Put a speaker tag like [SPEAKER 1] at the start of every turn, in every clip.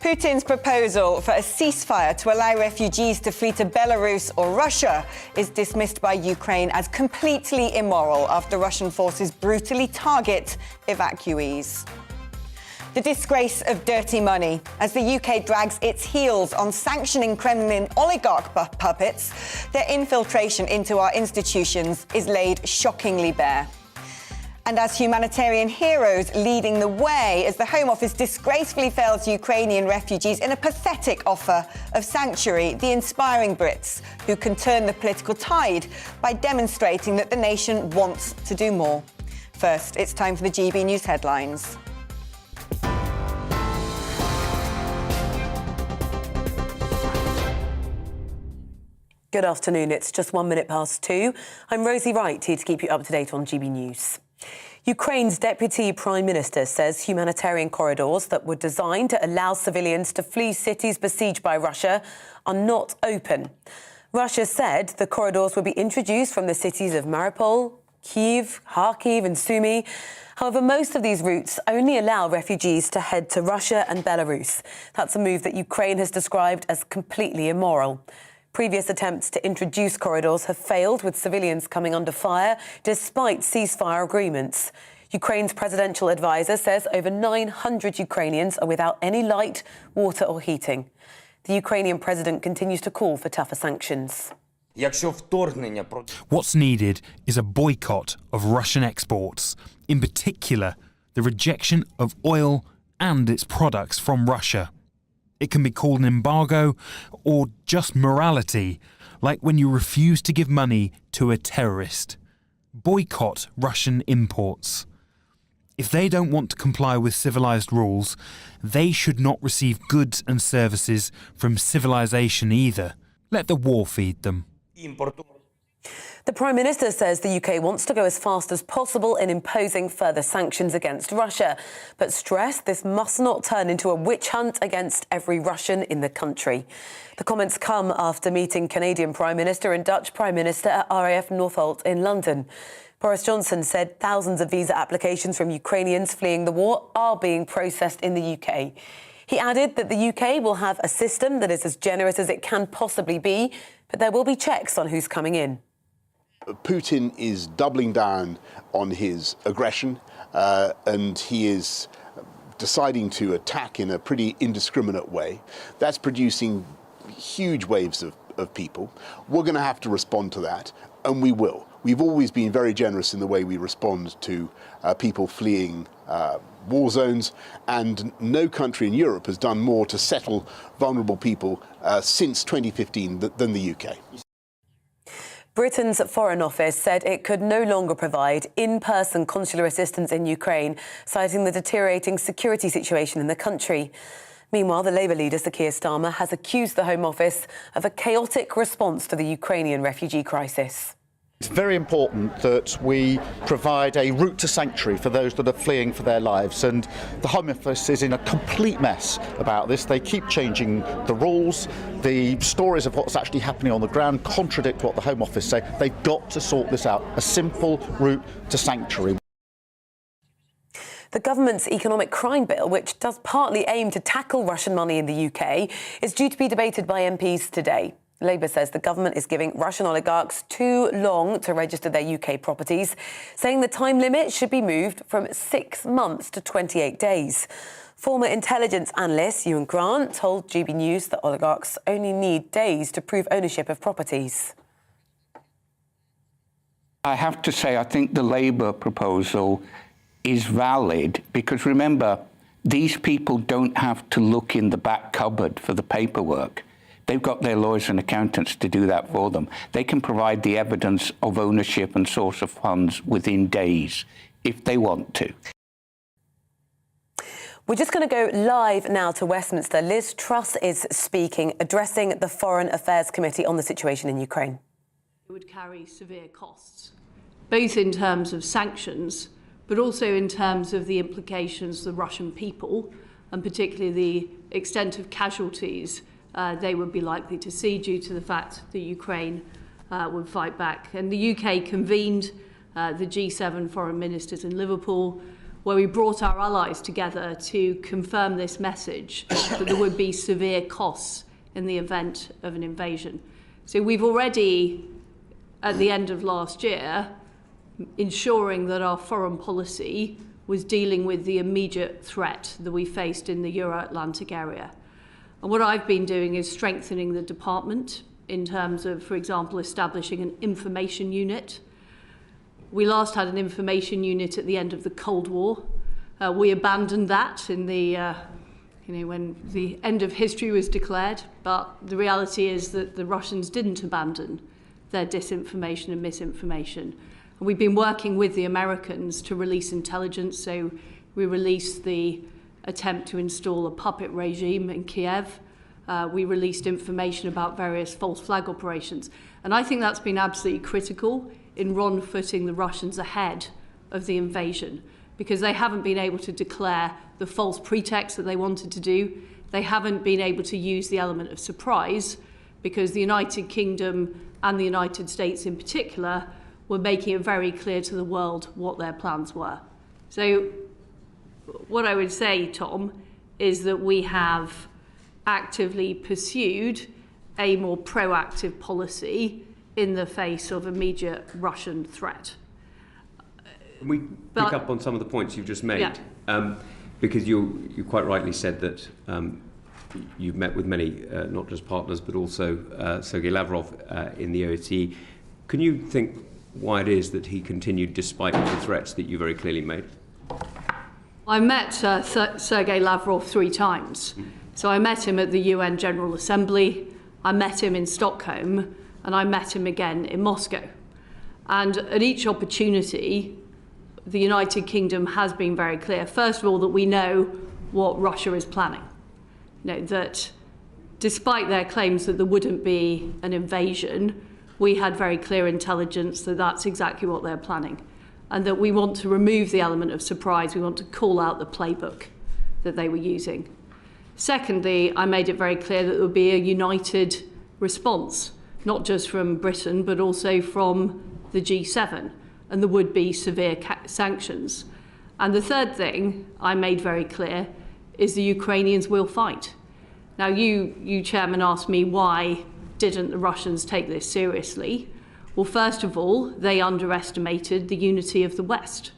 [SPEAKER 1] Putin's proposal for a ceasefire to allow refugees to flee to Belarus or Russia is dismissed by Ukraine as completely immoral after Russian forces brutally target evacuees. The disgrace of dirty money as the UK drags its heels on sanctioning Kremlin oligarch puppets. Their infiltration into our institutions is laid shockingly bare. And as humanitarian heroes leading the way as the Home Office disgracefully fails Ukrainian refugees in a pathetic offer of sanctuary, the inspiring Brits who can turn the political tide by demonstrating that the nation wants to do more. First, it's time for the GB News headlines.
[SPEAKER 2] Good afternoon. It's just 1 minute past 2. I'm Rosie Wright, here to keep you up to date on GB News. Ukraine's Deputy Prime Minister says humanitarian corridors that were designed to allow civilians to flee cities besieged by Russia are not open. Russia said the corridors will be introduced from the cities of Mariupol, Kyiv, Kharkiv and Sumy. However, most of these routes only allow refugees to head to Russia and Belarus. That's a move that Ukraine has described as completely immoral. Previous attempts to introduce corridors have failed, with civilians coming under fire despite ceasefire agreements. Ukraine's presidential advisor says over 900 Ukrainians are without any light, water or heating. The Ukrainian president continues to call for tougher sanctions.
[SPEAKER 3] What's needed is a boycott of Russian exports, in particular the rejection of oil and its products from Russia. It can be called an embargo or just morality, like when you refuse to give money to a terrorist. Boycott Russian imports. If they don't want to comply with civilized rules, they should not receive goods and services from civilization either. Let the war feed them.
[SPEAKER 2] The Prime Minister says the UK wants to go as fast as possible in imposing further sanctions against Russia, but stressed this must not turn into a witch hunt against every Russian in the country. The comments come after meeting Canadian Prime Minister and Dutch Prime Minister at RAF Northolt in London. Boris Johnson said thousands of visa applications from Ukrainians fleeing the war are being processed in the UK. He added that the UK will have a system that is as generous as it can possibly be, but there will be checks on who's coming in.
[SPEAKER 4] Putin is doubling down on his aggression and he is deciding to attack in a pretty indiscriminate way. That's producing huge waves of people. We're going to have to respond to that, and we will. We've always been very generous in the way we respond to people fleeing war zones, and no country in Europe has done more to settle vulnerable people since 2015 than the UK.
[SPEAKER 2] Britain's Foreign Office said it could no longer provide in-person consular assistance in Ukraine, citing the deteriorating security situation in the country. Meanwhile, the Labour leader, Sir Keir Starmer, has accused the Home Office of a chaotic response to the Ukrainian refugee crisis.
[SPEAKER 5] It's very important that we provide a route to sanctuary for those that are fleeing for their lives, and the Home Office is in a complete mess about this. They keep changing the rules. The stories of what's actually happening on the ground contradict what the Home Office say. They've got to sort this out, a simple route to sanctuary.
[SPEAKER 2] The government's economic crime bill, which does partly aim to tackle Russian money in the UK, is due to be debated by MPs today. Labour says the government is giving Russian oligarchs too long to register their UK properties, saying the time limit should be moved from 6 months to 28 days. Former intelligence analyst Ewan Grant told GB News that oligarchs only need days to prove ownership of properties.
[SPEAKER 6] I have to say, I think the Labour proposal is valid because, remember, these people don't have to look in the back cupboard for the paperwork. They've got their lawyers and accountants to do that for them. They can provide the evidence of ownership and source of funds within days if they want to.
[SPEAKER 2] We're just going to go live now to Westminster. Liz Truss is speaking, addressing the Foreign Affairs Committee on the situation in Ukraine.
[SPEAKER 7] It would carry severe costs, both in terms of sanctions, but also in terms of the implications for the Russian people, and particularly the extent of casualties they would be likely to see due to the fact that Ukraine would fight back. And the UK convened the G7 foreign ministers in Liverpool where we brought our allies together to confirm this message that there would be severe costs in the event of an invasion. So we've already, at the end of last year, ensuring that our foreign policy was dealing with the immediate threat that we faced in the Euro-Atlantic area. And what I've been doing is strengthening the department in terms of, for example, establishing an information unit. We last had an information unit at the end of the Cold War. We abandoned that in the, when the end of history was declared. But the reality is that the Russians didn't abandon their disinformation and misinformation. And we've been working with the Americans to release intelligence. So we released the attempt to install a puppet regime in Kiev. We released information about various false flag operations. And I think that's been absolutely critical in wrong-footing the Russians ahead of the invasion, because they haven't been able to declare the false pretext that they wanted to do. They haven't been able to use the element of surprise, because the United Kingdom and the United States in particular were making it very clear to the world what their plans were. So what I would say, Tom, is that we have actively pursued a more proactive policy in the face of immediate Russian threat.
[SPEAKER 8] We pick up on some of the points you've just made, because you quite rightly said that you've met with many, not just partners, but also Sergei Lavrov in the OSCE. Can you think why it is that he continued despite the threats that you very clearly made?
[SPEAKER 7] I met Sergei Lavrov 3 times. So I met him at the UN General Assembly, I met him in Stockholm, and I met him again in Moscow. And at each opportunity, the United Kingdom has been very clear, first of all, that we know what Russia is planning. That despite their claims that there wouldn't be an invasion, we had very clear intelligence that that's exactly what they're planning, and that we want to remove the element of surprise. We want to call out the playbook that they were using. Secondly, I made it very clear that there would be a united response, not just from Britain, but also from the G7, and there would be severe sanctions. And the third thing I made very clear is the Ukrainians will fight. Now, you Chairman, asked me why didn't the Russians take this seriously? Well, first of all, they underestimated the unity of the West.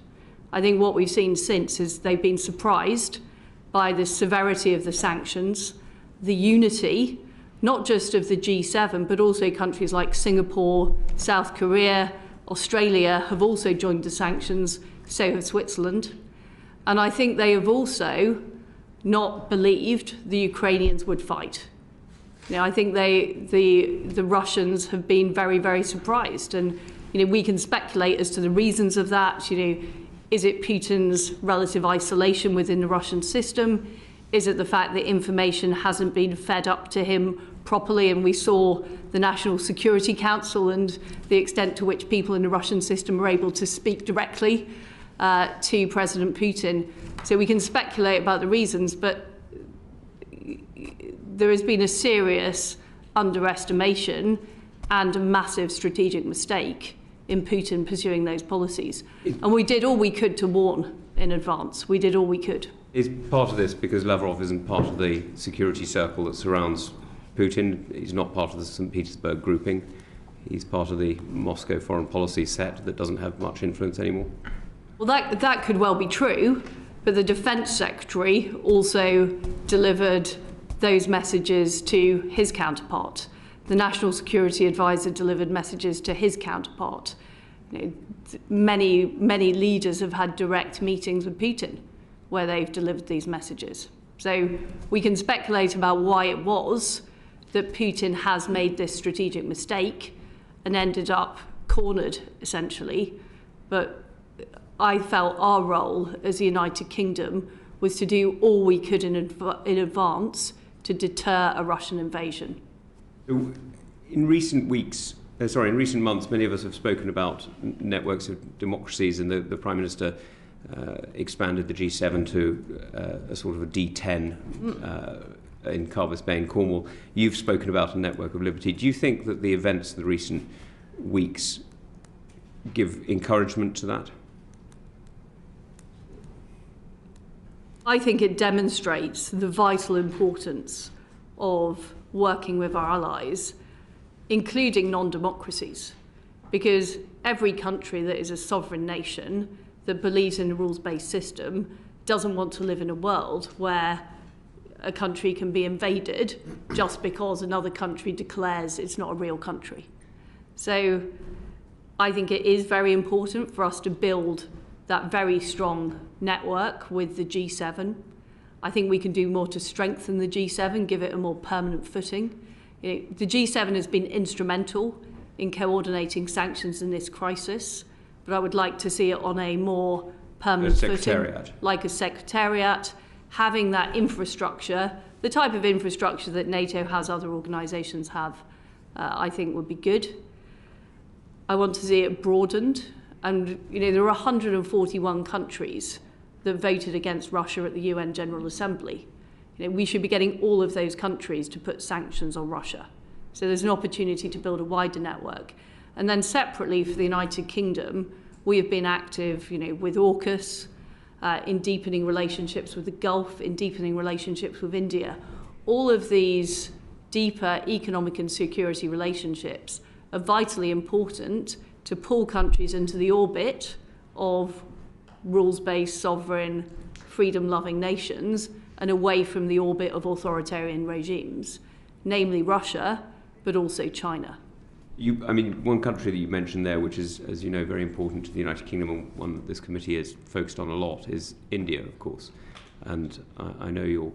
[SPEAKER 7] I think what we've seen since is they've been surprised by the severity of the sanctions, the unity, not just of the G7, but also countries like Singapore, South Korea, Australia have also joined the sanctions, so have Switzerland. And I think they have also not believed the Ukrainians would fight. I think the Russians have been very, very surprised. And we can speculate as to the reasons of that. Is it Putin's relative isolation within the Russian system? Is it the fact that information hasn't been fed up to him properly? And we saw the National Security Council and the extent to which people in the Russian system are able to speak directly to President Putin. So we can speculate about the reasons, but there has been a serious underestimation and a massive strategic mistake in Putin pursuing those policies. And we did all we could to warn in advance. We did all we could.
[SPEAKER 8] Is part of this because Lavrov isn't part of the security circle that surrounds Putin? He's not part of the St. Petersburg grouping. He's part of the Moscow foreign policy set that doesn't have much influence anymore.
[SPEAKER 7] Well, that could well be true, but the Defence Secretary also delivered those messages to his counterpart. The National Security Advisor delivered messages to his counterpart. Many leaders have had direct meetings with Putin where they've delivered these messages. So we can speculate about why it was that Putin has made this strategic mistake and ended up cornered, essentially. But I felt our role as the United Kingdom was to do all we could in advance to deter a Russian invasion.
[SPEAKER 8] In recent months, many of us have spoken about networks of democracies, and the Prime Minister expanded the G7 to a sort of a D10 in Carbis Bay in Cornwall. You've spoken about a network of liberty. Do you think that the events of the recent weeks give encouragement to that?
[SPEAKER 7] I think it demonstrates the vital importance of working with our allies, including non-democracies, because every country that is a sovereign nation that believes in a rules-based system doesn't want to live in a world where a country can be invaded just because another country declares it's not a real country. So I think it is very important for us to build that very strong network with the G7. I think we can do more to strengthen the G7, give it a more permanent footing. You know, the G7 has been instrumental in coordinating sanctions in this crisis, but I would like to see it on a more permanent footing, like a secretariat, having that infrastructure, the type of infrastructure that NATO has, other organisations have, I think would be good. I want to see it broadened. And you know, there are 141 countries that voted against Russia at the UN General Assembly. You know, we should be getting all of those countries to put sanctions on Russia. So there's an opportunity to build a wider network. And then separately for the United Kingdom, we have been active, you know, with AUKUS, in deepening relationships with the Gulf, in deepening relationships with India. All of these deeper economic and security relationships are vitally important to pull countries into the orbit of rules-based, sovereign, freedom-loving nations and away from the orbit of authoritarian regimes, namely Russia, but also China.
[SPEAKER 8] I mean, one country that you mentioned there, which is, as you know, very important to the United Kingdom, and one that this committee is focused on a lot, is India, of course. And I know your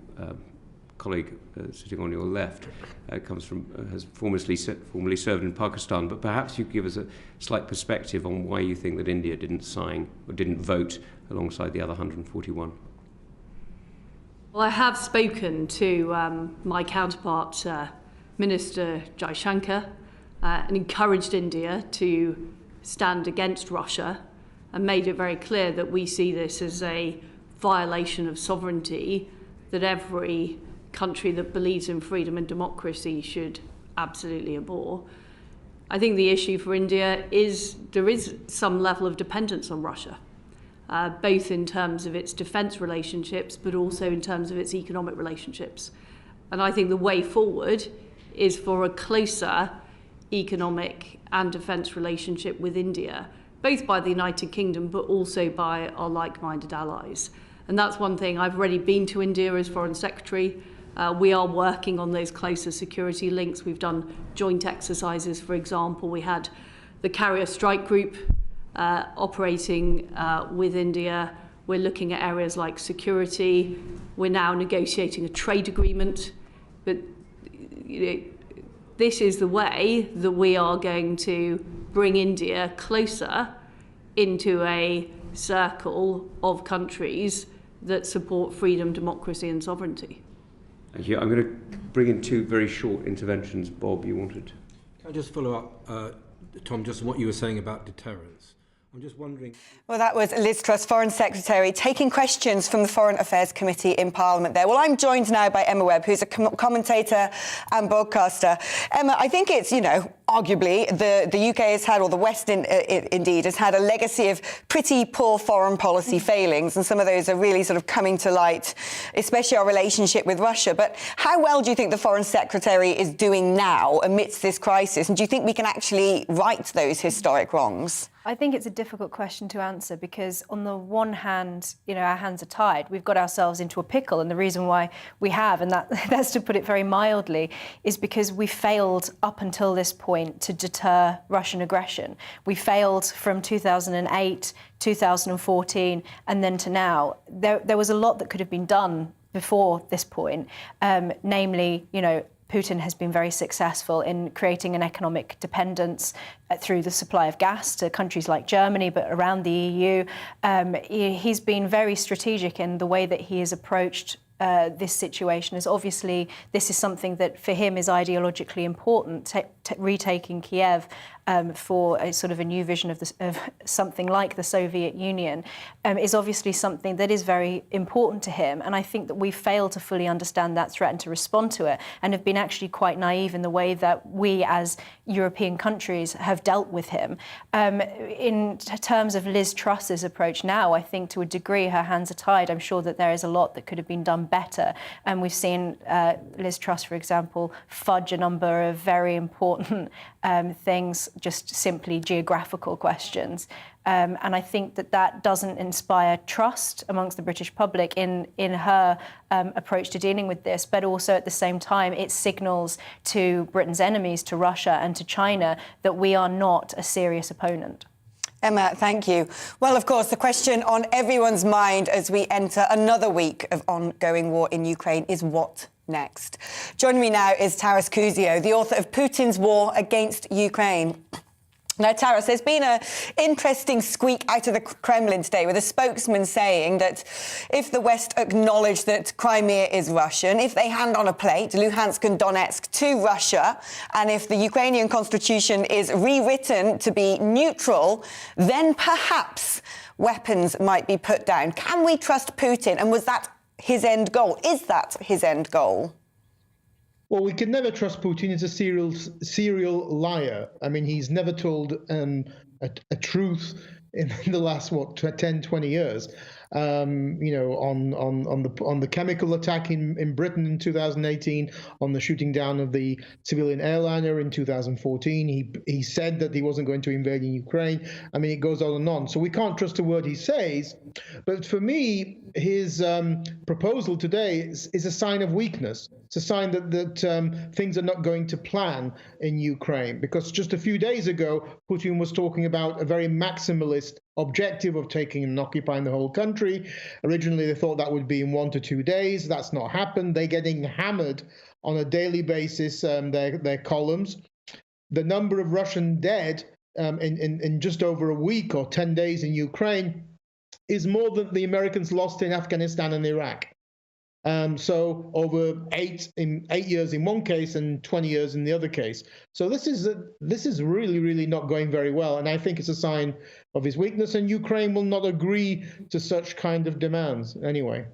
[SPEAKER 8] colleague sitting on your left has formerly served in Pakistan, but perhaps you could give us a slight perspective on why you think that India didn't sign or didn't vote alongside the other 141.
[SPEAKER 7] Well, I have spoken to my counterpart, Minister Jaishankar, and encouraged India to stand against Russia and made it very clear that we see this as a violation of sovereignty, that every country that believes in freedom and democracy should absolutely abhor. I think the issue for India is there is some level of dependence on Russia, both in terms of its defence relationships, but also in terms of its economic relationships. And I think the way forward is for a closer economic and defence relationship with India, both by the United Kingdom, but also by our like-minded allies. And that's one thing. I've already been to India as Foreign Secretary. We are working on those closer security links. We've done joint exercises, for example. We had the Carrier Strike Group operating with India. We're looking at areas like security. We're now negotiating a trade agreement. But you know, this is the way that we are going to bring India closer into a circle of countries that support freedom, democracy and sovereignty.
[SPEAKER 8] Thank you. I'm going to bring in two very short interventions. Bob, you wanted?
[SPEAKER 9] Can I just follow up, Tom, just on what you were saying about deterrence? I'm just wondering...
[SPEAKER 1] Well, that was Liz Truss, Foreign Secretary, taking questions from the Foreign Affairs Committee in Parliament there. Well, I'm joined now by Emma Webb, who's a commentator and broadcaster. Emma, I think it's, you know, arguably the UK has had, or the West indeed, has had a legacy of pretty poor foreign policy failings, and some of those are really sort of coming to light, especially our relationship with Russia. But how well do you think the Foreign Secretary is doing now amidst this crisis? And do you think we can actually right those historic wrongs?
[SPEAKER 10] I think it's a difficult question to answer because on the one hand, you know, our hands are tied. We've got ourselves into a pickle, and the reason why we have, and that's to put it very mildly, is because we failed up until this point to deter Russian aggression. We failed from 2008, 2014, and then to now. There was a lot that could have been done before this point, namely, you know, Putin has been very successful in creating an economic dependence through the supply of gas to countries like Germany, but around the EU. He's been very strategic in the way that he has approached this situation, as obviously this is something that for him is ideologically important, retaking Kiev for a sort of a new vision of something like the Soviet Union is obviously something that is very important to him. And I think that we fail to fully understand that threat and to respond to it, and have been actually quite naive in the way that we as European countries have dealt with him. In terms of Liz Truss's approach now, I think to a degree her hands are tied. I'm sure that there is a lot that could have been done better. And we've seen Liz Truss, for example, fudge a number of very important things, just simply geographical questions. And I think that that doesn't inspire trust amongst the British public in her approach to dealing with this, but also at the same time it signals to Britain's enemies, to Russia and to China, that we are not a serious opponent.
[SPEAKER 1] Emma, thank you. Well, of course, the question on everyone's mind as we enter another week of ongoing war in Ukraine is what next? Joining me now is Taras Kuzio, the author of Putin's War Against Ukraine. Now, Taras, there's been an interesting squeak out of the Kremlin today with a spokesman saying that if the West acknowledge that Crimea is Russian, if they hand on a plate Luhansk and Donetsk to Russia, and if the Ukrainian constitution is rewritten to be neutral, then perhaps weapons might be put down. Can we trust Putin? And was that his end goal? Is that his end goal?
[SPEAKER 11] Well, we can never trust Putin. He's a serial liar. I mean, he's never told a truth in the last, 10, 20 years. On the chemical attack in Britain in 2018, on the shooting down of the civilian airliner in 2014, he said that he wasn't going to invade in Ukraine. I mean, it goes on and on. So we can't trust a word he says. But for me, his proposal today is a sign of weakness. It's a sign that things are not going to plan in Ukraine, because just a few days ago, Putin was talking about a very maximalist objective of taking and occupying the whole country. Originally, they thought that would be in 1 to 2 days. That's not happened. They're getting hammered on a daily basis, their columns. The number of Russian dead in just over a week or 10 days in Ukraine is more than the Americans lost in Afghanistan and Iraq. So over 8 years in one case and 20 years in the other case. So this is really, really not going very well. And I think it's a sign of his weakness, and Ukraine will not agree to such kind of demands anyway.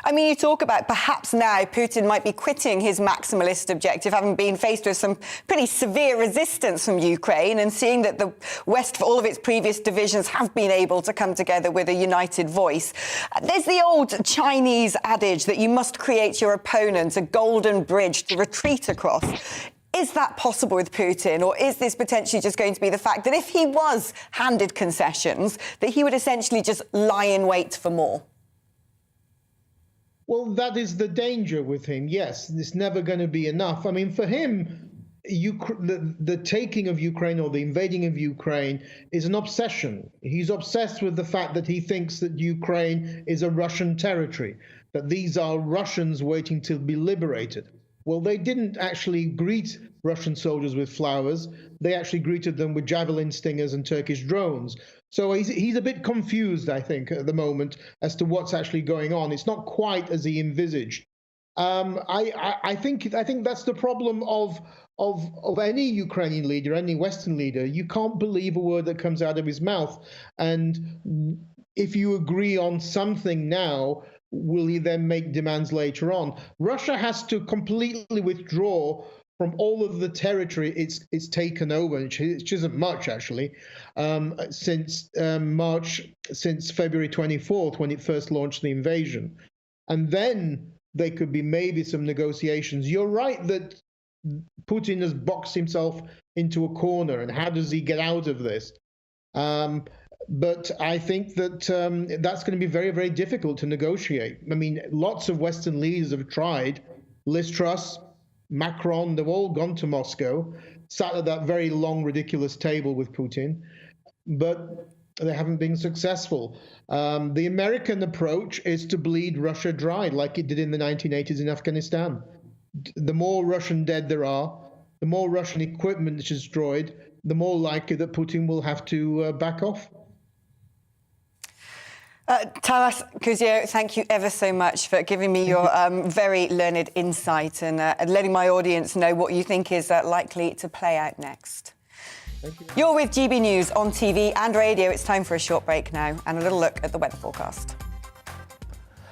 [SPEAKER 1] I mean, you talk about perhaps now Putin might be quitting his maximalist objective, having been faced with some pretty severe resistance from Ukraine, and seeing that the West, for all of its previous divisions, have been able to come together with a united voice. There's the old Chinese adage that you must create your opponent a golden bridge to retreat across. Is that possible with Putin, or is this potentially just going to be the fact that if he was handed concessions, that he would essentially just lie in wait for more?
[SPEAKER 11] Well, that is the danger with him. Yes, it's never going to be enough. I mean, for him, the taking of Ukraine or the invading of Ukraine is an obsession. He's obsessed with the fact that he thinks that Ukraine is a Russian territory, that these are Russians waiting to be liberated. Well, they didn't actually greet Russian soldiers with flowers. They actually greeted them with javelin stingers and Turkish drones. So he's a bit confused, I think, at the moment as to what's actually going on. It's not quite as he envisaged. I think that's the problem of any Ukrainian leader, any Western leader. You can't believe a word that comes out of his mouth. And if you agree on something now, will he then make demands later on? Russia has to completely withdraw from all of the territory it's taken over, which isn't much actually, since February 24th, when it first launched the invasion. And then there could be maybe some negotiations. You're right that Putin has boxed himself into a corner, and how does he get out of this? But I think that that's going to be very, very difficult to negotiate. I mean, lots of Western leaders have tried. Liz Truss, Macron, they've all gone to Moscow, sat at that very long, ridiculous table with Putin, but they haven't been successful. The American approach is to bleed Russia dry, like it did in the 1980s in Afghanistan. The more Russian dead there are, the more Russian equipment is destroyed, the more likely that Putin will have to back off.
[SPEAKER 1] Taras Kuzio, thank you ever so much for giving me your very learned insight and letting my audience know what you think is likely to play out next. You're with GB News on TV and radio. It's time for a short break now and a little look at the weather forecast.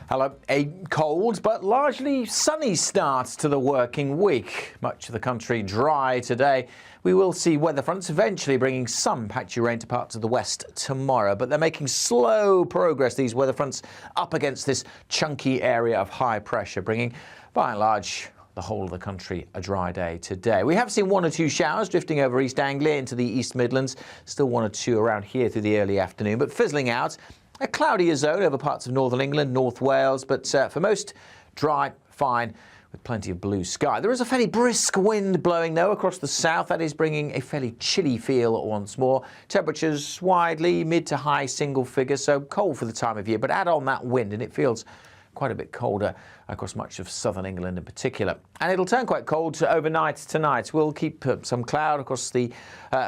[SPEAKER 12] Hello. A cold but largely sunny start to the working week. Much of the country dry today. We will see weather fronts eventually bringing some patchy rain to parts of the west tomorrow, but they're making slow progress, these weather fronts, up against this chunky area of high pressure, bringing, by and large, the whole of the country a dry day today. We have seen 1 or 2 showers drifting over East Anglia into the East Midlands, still 1 or 2 around here through the early afternoon, but fizzling out. A cloudier zone over parts of northern England, North Wales, but for most, dry, fine, with plenty of blue sky. There is a fairly brisk wind blowing, though, across the south. That is bringing a fairly chilly feel once more. Temperatures widely mid to high single figures, so cold for the time of year. But add on that wind and it feels quite a bit colder across much of southern England in particular. And it'll turn quite cold overnight tonight. We'll keep some cloud across the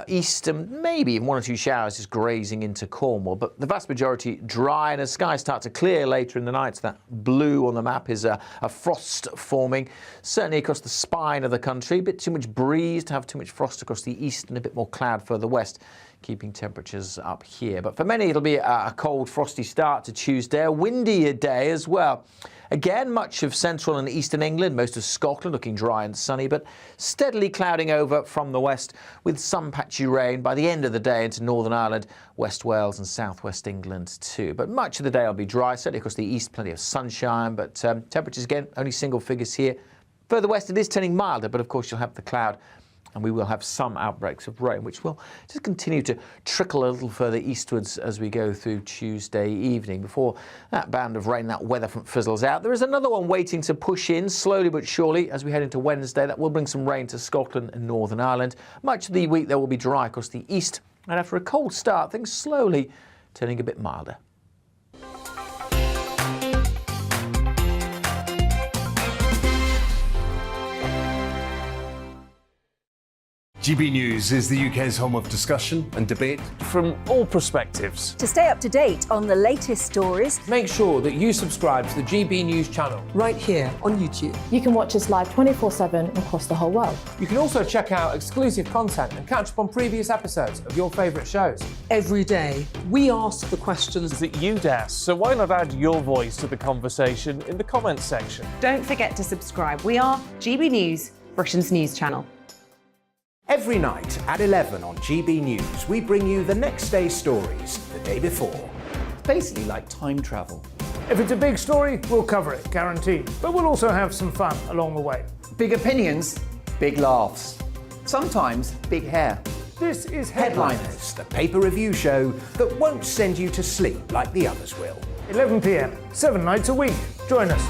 [SPEAKER 12] east and maybe 1 or 2 showers just grazing into Cornwall. But the vast majority dry, and as skies start to clear later in the night, that blue on the map is a frost forming, certainly across the spine of the country. A bit too much breeze to have too much frost across the east and a bit more cloud further west, keeping temperatures up here. But for many, it'll be a cold, frosty start to Tuesday, a windier day as well. Again, much of central and eastern England, most of Scotland looking dry and sunny, but steadily clouding over from the west with some patchy rain by the end of the day into Northern Ireland, West Wales and southwest England too. But much of the day will be dry, certainly across the east, plenty of sunshine, but temperatures again, only single figures here. Further west, it is turning milder, but of course you'll have the cloud, and we will have some outbreaks of rain, which will just continue to trickle a little further eastwards as we go through Tuesday evening. Before that band of rain, that weather front fizzles out, there is another one waiting to push in slowly but surely as we head into Wednesday. That will bring some rain to Scotland and Northern Ireland. Much of the week there will be dry across the east, and after a cold start, things slowly turning a bit milder.
[SPEAKER 13] GB News is the UK's home of discussion and debate from all perspectives.
[SPEAKER 14] To stay up to date on the latest stories,
[SPEAKER 15] make sure that you subscribe to the GB News channel
[SPEAKER 16] right here on YouTube.
[SPEAKER 17] You can watch us live 24/7 across the whole world.
[SPEAKER 15] You can also check out exclusive content and catch up on previous episodes of your favourite shows.
[SPEAKER 16] Every day, we ask the questions
[SPEAKER 13] that you'd ask, so why not add your voice to the conversation in the comments section?
[SPEAKER 18] Don't forget to subscribe. We are GB News, Britain's news channel.
[SPEAKER 19] Every night at 11 on GB News, we bring you the next day's stories the day before. It's basically like time travel.
[SPEAKER 20] If it's a big story, we'll cover it, guaranteed. But we'll also have some fun along the way.
[SPEAKER 19] Big opinions, big laughs, sometimes big hair.
[SPEAKER 20] This is
[SPEAKER 19] Headliners, the paper review show that won't send you to sleep like the others will.
[SPEAKER 20] 11 p.m, 7 nights a week. Join us.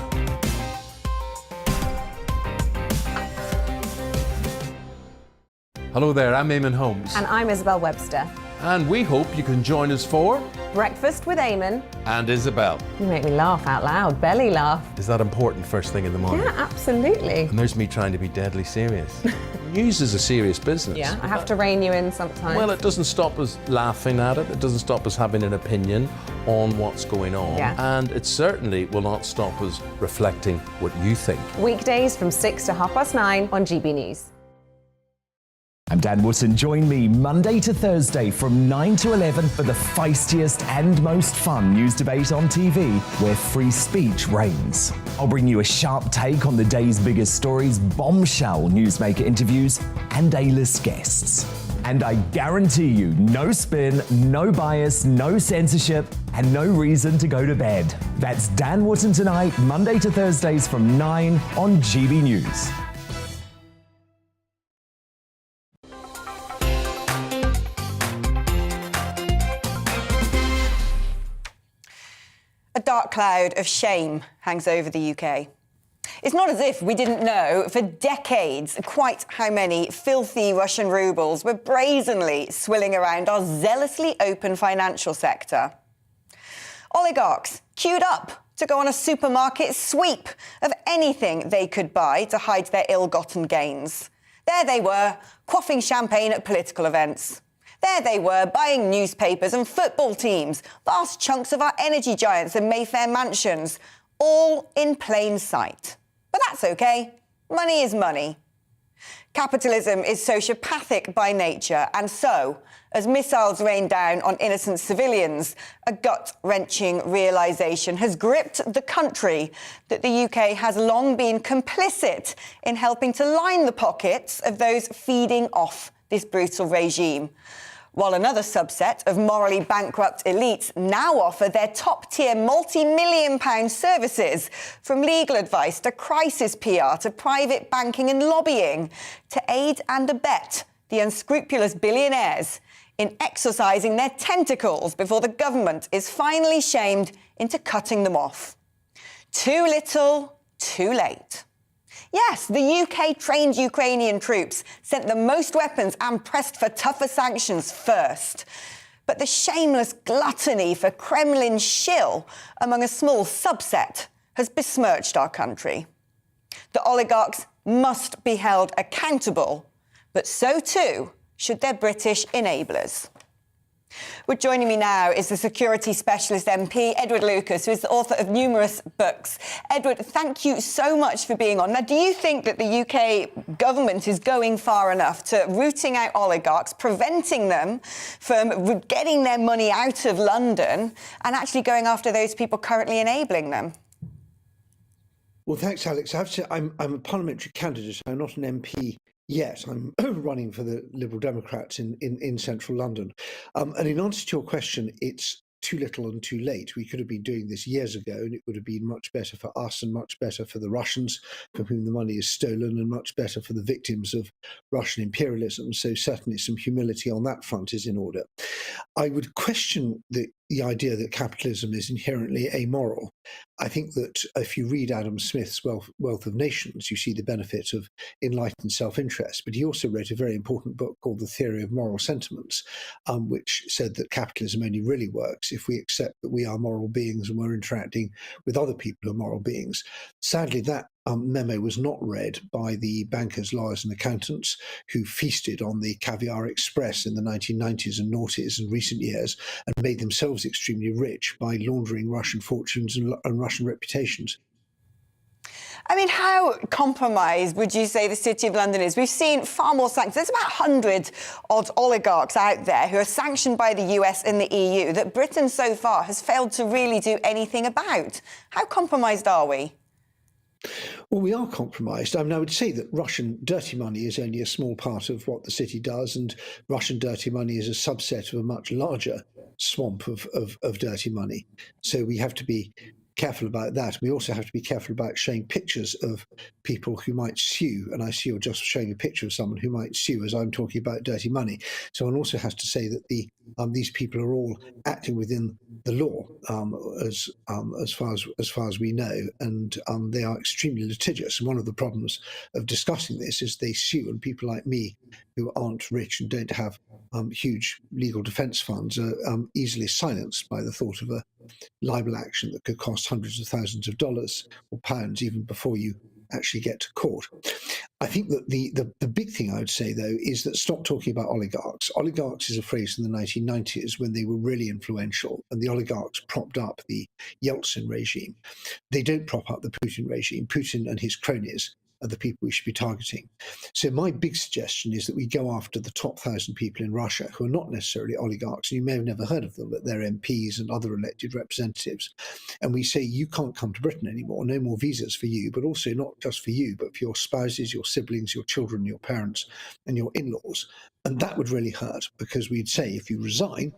[SPEAKER 13] Hello there, I'm Eamon Holmes.
[SPEAKER 18] And I'm Isabel Webster.
[SPEAKER 13] And we hope you can join us for
[SPEAKER 18] Breakfast with Eamon
[SPEAKER 13] and Isabel.
[SPEAKER 18] You make me laugh out loud, belly laugh.
[SPEAKER 13] Is that important first thing in the morning?
[SPEAKER 18] Yeah, absolutely.
[SPEAKER 13] And there's me trying to be deadly serious. News is a serious business.
[SPEAKER 18] Yeah, I have to rein you in sometimes.
[SPEAKER 13] Well, it doesn't stop us laughing at it. It doesn't stop us having an opinion on what's going on.
[SPEAKER 18] Yeah.
[SPEAKER 13] And it certainly will not stop us reflecting what you think.
[SPEAKER 18] Weekdays from 6 to 9:30 on GB News.
[SPEAKER 21] I'm Dan Wootton. Join me Monday to Thursday from 9 to 11 for the feistiest and most fun news debate on TV, where free speech reigns. I'll bring you a sharp take on the day's biggest stories, bombshell newsmaker interviews, and A-list guests. And I guarantee you, no spin, no bias, no censorship, and no reason to go to bed. That's Dan Wootton Tonight, Monday to Thursdays from 9 on GB News.
[SPEAKER 1] A dark cloud of shame hangs over the UK. It's not as if we didn't know for decades quite how many filthy Russian rubles were brazenly swilling around our zealously open financial sector. Oligarchs queued up to go on a supermarket sweep of anything they could buy to hide their ill-gotten gains. There they were, quaffing champagne at political events. There they were, buying newspapers and football teams, vast chunks of our energy giants and Mayfair mansions, all in plain sight. But that's OK. Money is money. Capitalism is sociopathic by nature, and so, as missiles rain down on innocent civilians, a gut-wrenching realisation has gripped the country that the UK has long been complicit in helping to line the pockets of those feeding off this brutal regime. While another subset of morally bankrupt elites now offer their top-tier multi-million-pound services, from legal advice to crisis PR to private banking and lobbying, to aid and abet the unscrupulous billionaires in exercising their tentacles before the government is finally shamed into cutting them off. Too little, too late. Yes, the UK trained Ukrainian troops, sent the most weapons and pressed for tougher sanctions first. But the shameless gluttony for Kremlin shill among a small subset has besmirched our country. The oligarchs must be held accountable, but so too should their British enablers. Well, joining me now is the security specialist MP, Edward Lucas, who is the author of numerous books. Edward, thank you so much for being on. Now, do you think that the UK government is going far enough to rooting out oligarchs, preventing them from getting their money out of London and actually going after those people currently enabling them?
[SPEAKER 3] Well, thanks, Alex. I have to say I'm a parliamentary candidate. I'm not an MP yet. I'm running for the Liberal Democrats in central London. And in answer to your question, it's too little and too late. We could have been doing this years ago, and it would have been much better for us and much better for the Russians, from whom the money is stolen, and much better for the victims of Russian imperialism. So certainly some humility on that front is in order. I would question the idea that capitalism is inherently amoral. I think that if you read Adam Smith's Wealth of Nations, you see the benefit of enlightened self-interest. But he also wrote a very important book called The Theory of Moral Sentiments, which said that capitalism only really works if we accept that we are moral beings and we're interacting with other people who are moral beings. Sadly, that memo was not read by the bankers, lawyers and accountants who feasted on the caviar express in the 1990s and noughties and recent years and made themselves extremely rich by laundering Russian fortunes and Russian reputations.
[SPEAKER 1] I mean, how compromised would you say the City of London is? We've seen far more sanctions. There's about 100 odd oligarchs out there who are sanctioned by the US and the EU that Britain so far has failed to really do anything about. How compromised are we?
[SPEAKER 3] Well, we are compromised. I mean, I would say that Russian dirty money is only a small part of what the city does, and Russian dirty money is a subset of a much larger swamp of dirty money. So we have to be careful about that. We also have to be careful about showing pictures of people who might sue, and I see you're just showing a picture of someone who might sue as I'm talking about dirty money. So one also has to say that these people are all acting within the law as far as we know, and they are extremely litigious. And one of the problems of discussing this is they sue, and people like me who aren't rich and don't have huge legal defence funds are easily silenced by the thought of a libel action that could cost hundreds of thousands of dollars or pounds even before you actually get to court. I think that the big thing I would say, though, is that stop talking about oligarchs. Oligarchs is a phrase from the 1990s when they were really influential, and the oligarchs propped up the Yeltsin regime. They don't prop up the Putin regime. Putin and his cronies are the people we should be targeting. So my big suggestion is that we go after the top 1,000 people in Russia who are not necessarily oligarchs, and you may have never heard of them, but they're MPs and other elected representatives. And we say, you can't come to Britain anymore, no more visas for you, but also not just for you, but for your spouses, your siblings, your children, your parents, and your in-laws. And that would really hurt, because we'd say if you resign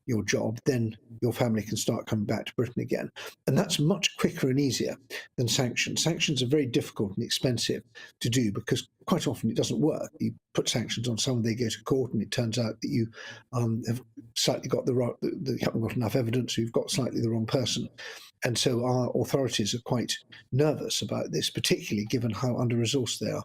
[SPEAKER 3] your job, then your family can start coming back to Britain again. And that's much quicker and easier than sanctions. Sanctions are very difficult and expensive to do because quite often it doesn't work. You put sanctions on someone, they go to court, and it turns out that you have slightly got you haven't got enough evidence, or you've got slightly the wrong person. And so our authorities are quite nervous about this, particularly given how under-resourced they are.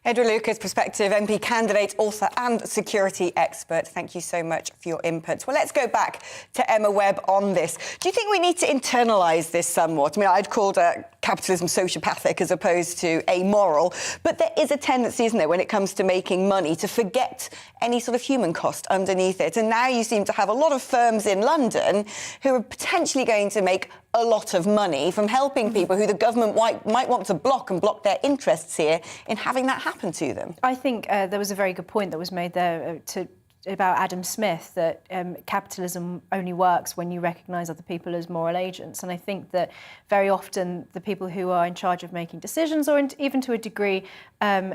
[SPEAKER 1] Edward Lucas, prospective MP candidate, author and security expert. Thank you so much for your input. Well, let's go back to Emma Webb on this. Do you think we need to internalise this somewhat? I mean, I'd called capitalism sociopathic as opposed to amoral. But there is a tendency, isn't there, when it comes to making money, to forget any sort of human cost underneath it. And now you seem to have a lot of firms in London who are potentially going to make a lot of money from helping people who the government might want to block their interests here in having that happen to them.
[SPEAKER 10] I think there was a very good point that was made there about Adam Smith, that capitalism only works when you recognise other people as moral agents. And I think that very often the people who are in charge of making decisions, or even to a degree,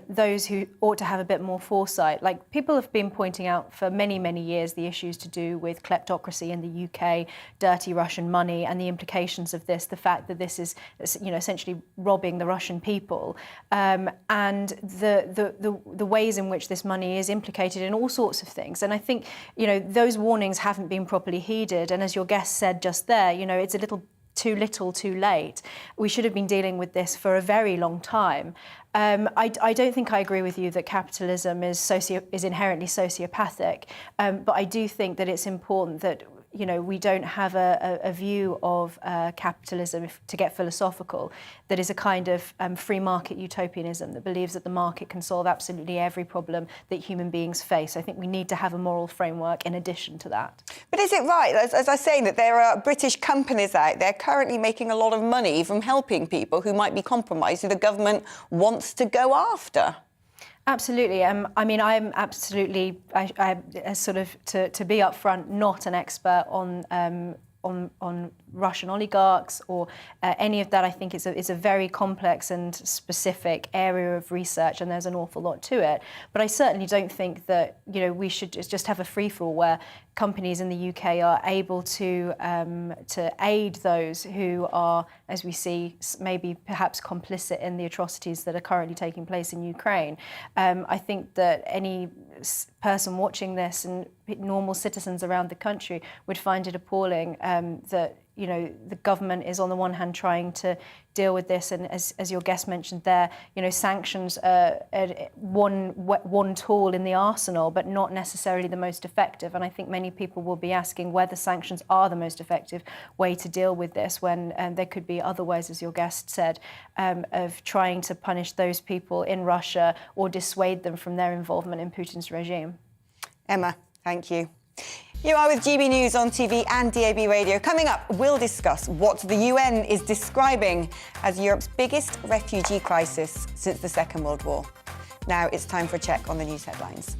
[SPEAKER 10] those who ought to have a bit more foresight, like people have been pointing out for many, many years the issues to do with kleptocracy in the UK, dirty Russian money, and the implications of this, the fact that this is, essentially robbing the Russian people, and the ways in which this money is implicated in all sorts of things. And I think, those warnings haven't been properly heeded. And as your guest said just there, it's a little too late. We should have been dealing with this for a very long time. I don't think I agree with you that capitalism is inherently sociopathic, but I do think that it's important that we don't have a view of capitalism, to get philosophical, that is a kind of free market utopianism that believes that the market can solve absolutely every problem that human beings face. I think we need to have a moral framework in addition to that.
[SPEAKER 1] But is it right, as I was saying, that there are British companies out there currently making a lot of money from helping people who might be compromised, who the government wants to go after?
[SPEAKER 10] Absolutely. I'm absolutely, to be upfront, not an expert on Russian oligarchs or any of that. I think it's a very complex and specific area of research, and there's an awful lot to it. But I certainly don't think that we should just have a free-for-all where companies in the UK are able to aid those who are, as we see, maybe perhaps complicit in the atrocities that are currently taking place in Ukraine. I think that any person watching this and normal citizens around the country would find it appalling that the government is on the one hand trying to deal with this, and as your guest mentioned there, sanctions are one tool in the arsenal, but not necessarily the most effective. And I think many people will be asking whether sanctions are the most effective way to deal with this, when there could be other ways, as your guest said, of trying to punish those people in Russia or dissuade them from their involvement in Putin's regime.
[SPEAKER 1] Emma, thank you. You are with GB News on TV and DAB Radio. Coming up, we'll discuss what the UN is describing as Europe's biggest refugee crisis since the Second World War. Now it's time for a check on the news headlines.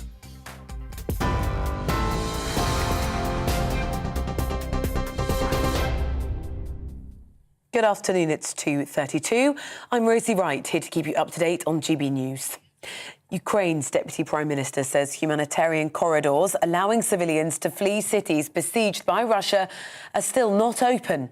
[SPEAKER 2] Good afternoon, it's 2:32. I'm Rosie Wright, here to keep you up to date on GB News. Ukraine's Deputy Prime Minister says humanitarian corridors allowing civilians to flee cities besieged by Russia are still not open.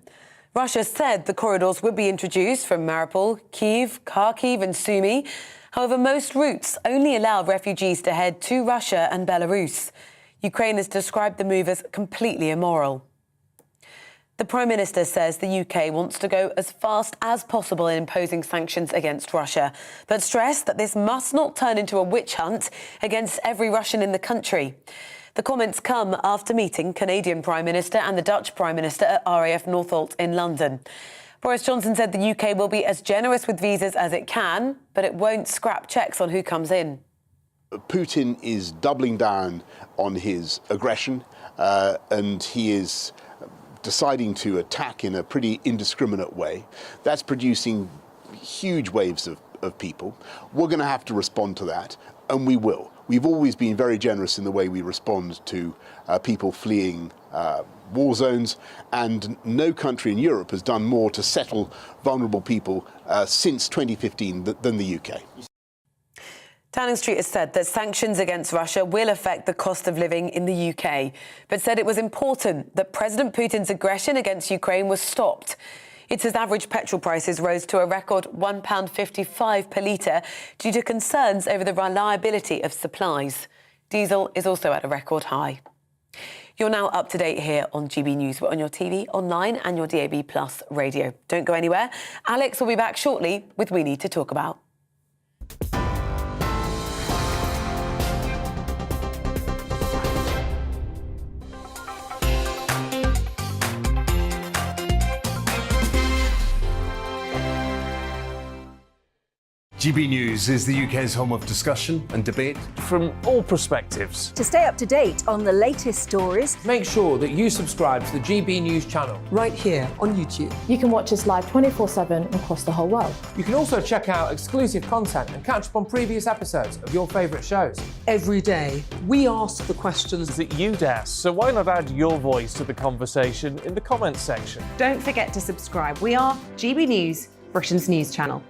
[SPEAKER 2] Russia said the corridors would be introduced from Mariupol, Kyiv, Kharkiv and Sumy. However, most routes only allow refugees to head to Russia and Belarus. Ukraine has described the move as completely immoral. The Prime Minister says the UK wants to go as fast as possible in imposing sanctions against Russia, but stressed that this must not turn into a witch hunt against every Russian in the country. The comments come after meeting Canadian Prime Minister and the Dutch Prime Minister at RAF Northolt in London. Boris Johnson said the UK will be as generous with visas as it can, but it won't scrap checks on who comes in.
[SPEAKER 4] Putin is doubling down on his aggression, and he is deciding to attack in a pretty indiscriminate way. That's producing huge waves of people. We're going to have to respond to that, and we will. We've always been very generous in the way we respond to people fleeing war zones, and no country in Europe has done more to settle vulnerable people since 2015 than the UK.
[SPEAKER 2] Downing Street has said that sanctions against Russia will affect the cost of living in the UK, but said it was important that President Putin's aggression against Ukraine was stopped. It says average petrol prices rose to a record £1.55 per litre due to concerns over the reliability of supplies. Diesel is also at a record high. You're now up to date here on GB News. We're on your TV, online and your DAB Plus radio. Don't go anywhere. Alex will be back shortly with We Need to Talk About.
[SPEAKER 13] GB News is the UK's home of discussion and debate
[SPEAKER 15] from all perspectives.
[SPEAKER 14] To stay up to date on the latest stories,
[SPEAKER 15] make sure that you subscribe to the GB News channel
[SPEAKER 16] right here on YouTube.
[SPEAKER 17] You can watch us live 24/7 across the whole world.
[SPEAKER 15] You can also check out exclusive content and catch up on previous episodes of your favourite shows.
[SPEAKER 16] Every day, we ask the questions that you'd ask, so why not add your voice to the conversation in the comments section?
[SPEAKER 18] Don't forget to subscribe. We are GB News, Britain's news channel.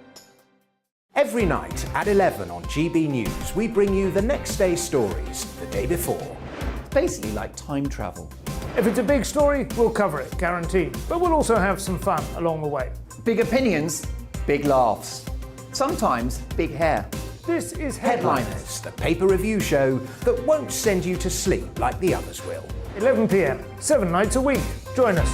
[SPEAKER 19] Every night at 11 on GB News, we bring you the next day's stories the day before.
[SPEAKER 5] It's basically like time travel.
[SPEAKER 20] If it's a big story, we'll cover it, guaranteed. But we'll also have some fun along the way.
[SPEAKER 5] Big opinions, big laughs. Sometimes big hair.
[SPEAKER 20] This is
[SPEAKER 19] Headliners, the paper review show that won't send you to sleep like the others will.
[SPEAKER 20] 11 p.m, 7 nights a week. Join us.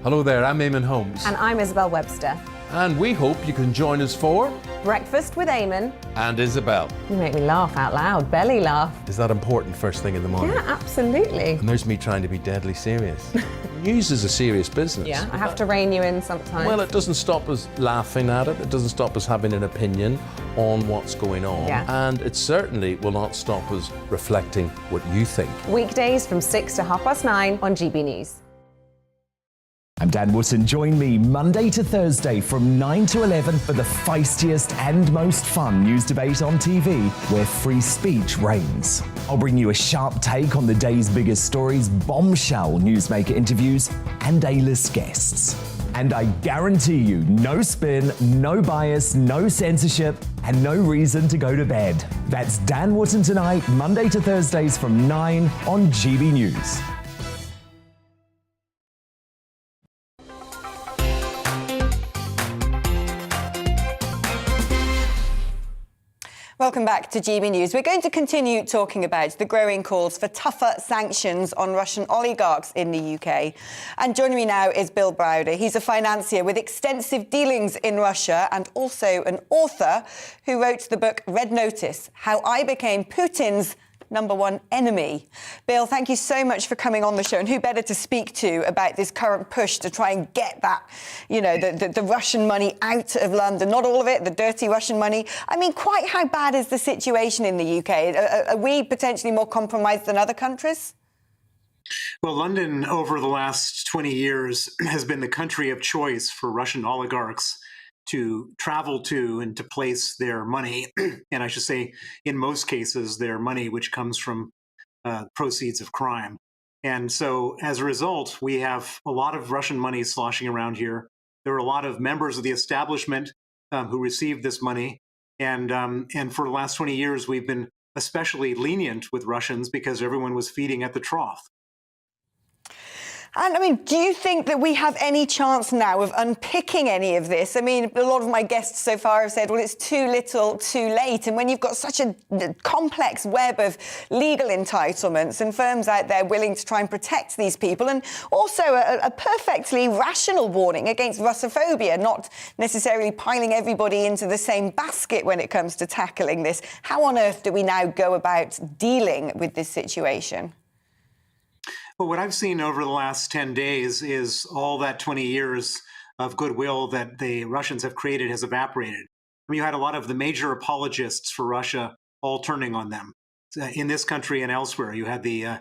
[SPEAKER 13] Hello there, I'm Eamon Holmes.
[SPEAKER 18] And I'm Isabel Webster.
[SPEAKER 13] And we hope you can join us for
[SPEAKER 18] Breakfast with Eamon.
[SPEAKER 13] And Isabel.
[SPEAKER 18] You make me laugh out loud, belly laugh.
[SPEAKER 13] Is that important first thing in the morning?
[SPEAKER 18] Yeah, absolutely.
[SPEAKER 13] And there's me trying to be deadly serious. News is a serious business.
[SPEAKER 18] Yeah, I have to rein you in sometimes.
[SPEAKER 13] Well, it doesn't stop us laughing at it. It doesn't stop us having an opinion on what's going on.
[SPEAKER 18] Yeah.
[SPEAKER 13] And it certainly will not stop us reflecting what you think.
[SPEAKER 18] Weekdays from 6 to 9:30 on GB News.
[SPEAKER 21] I'm Dan Wootton. Join me Monday to Thursday from 9 to 11 for the feistiest and most fun news debate on TV, where free speech reigns. I'll bring you a sharp take on the day's biggest stories, bombshell newsmaker interviews, and A-list guests. And I guarantee you, no spin, no bias, no censorship, and no reason to go to bed. That's Dan Wootton Tonight, Monday to Thursdays from 9 on GB News.
[SPEAKER 1] Welcome back to GB News. We're going to continue talking about the growing calls for tougher sanctions on Russian oligarchs in the UK. And joining me now is Bill Browder. He's a financier with extensive dealings in Russia and also an author who wrote the book Red Notice: How I Became Putin's #1 enemy. Bill, thank you so much for coming on the show. And who better to speak to about this current push to try and get that, the Russian money out of London? Not all of it, the dirty Russian money. I mean, quite how bad is the situation in the UK? Are we potentially more compromised than other countries?
[SPEAKER 22] Well, London over the last 20 years has been the country of choice for Russian oligarchs to travel to and to place their money, and I should say, in most cases, their money which comes from proceeds of crime. And so, as a result, we have a lot of Russian money sloshing around here. There are a lot of members of the establishment who received this money, and for the last 20 years, we've been especially lenient with Russians because everyone was feeding at the trough.
[SPEAKER 1] And, I mean, do you think that we have any chance now of unpicking any of this? I mean, a lot of my guests so far have said, well, it's too little, too late. And when you've got such a complex web of legal entitlements and firms out there willing to try and protect these people, and also a perfectly rational warning against Russophobia, not necessarily piling everybody into the same basket when it comes to tackling this, how on earth do we now go about dealing with this situation?
[SPEAKER 22] Well, what I've seen over the last 10 days is all that 20 years of goodwill that the Russians have created has evaporated. I mean, you had a lot of the major apologists for Russia all turning on them in this country and elsewhere. You had the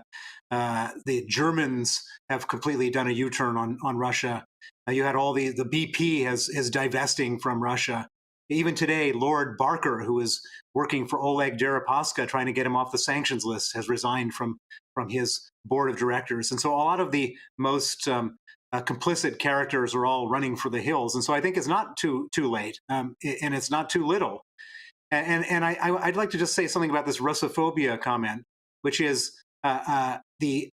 [SPEAKER 22] Germans have completely done a U-turn on Russia. You had all the BP is divesting from Russia. Even today, Lord Barker, who is working for Oleg Deripaska, trying to get him off the sanctions list, has resigned from his board of directors. And so a lot of the most complicit characters are all running for the hills. And so I think it's not too late, and it's not too little. And I'd like to just say something about this Russophobia comment, which is the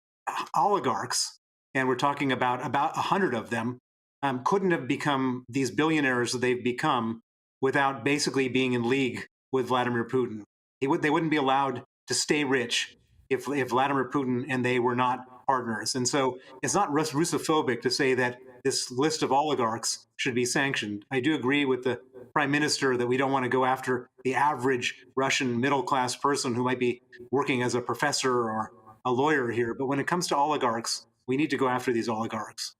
[SPEAKER 22] oligarchs, and we're talking about 100 of them, couldn't have become these billionaires that they've become without basically being in league with Vladimir Putin. They wouldn't be allowed to stay rich if Vladimir Putin and they were not partners. And so it's not Russophobic to say that this list of oligarchs should be sanctioned. I do agree with the prime minister that we don't want to go after the average Russian middle-class person who might be working as a professor or a lawyer here. But when it comes to oligarchs, we need to go after these oligarchs.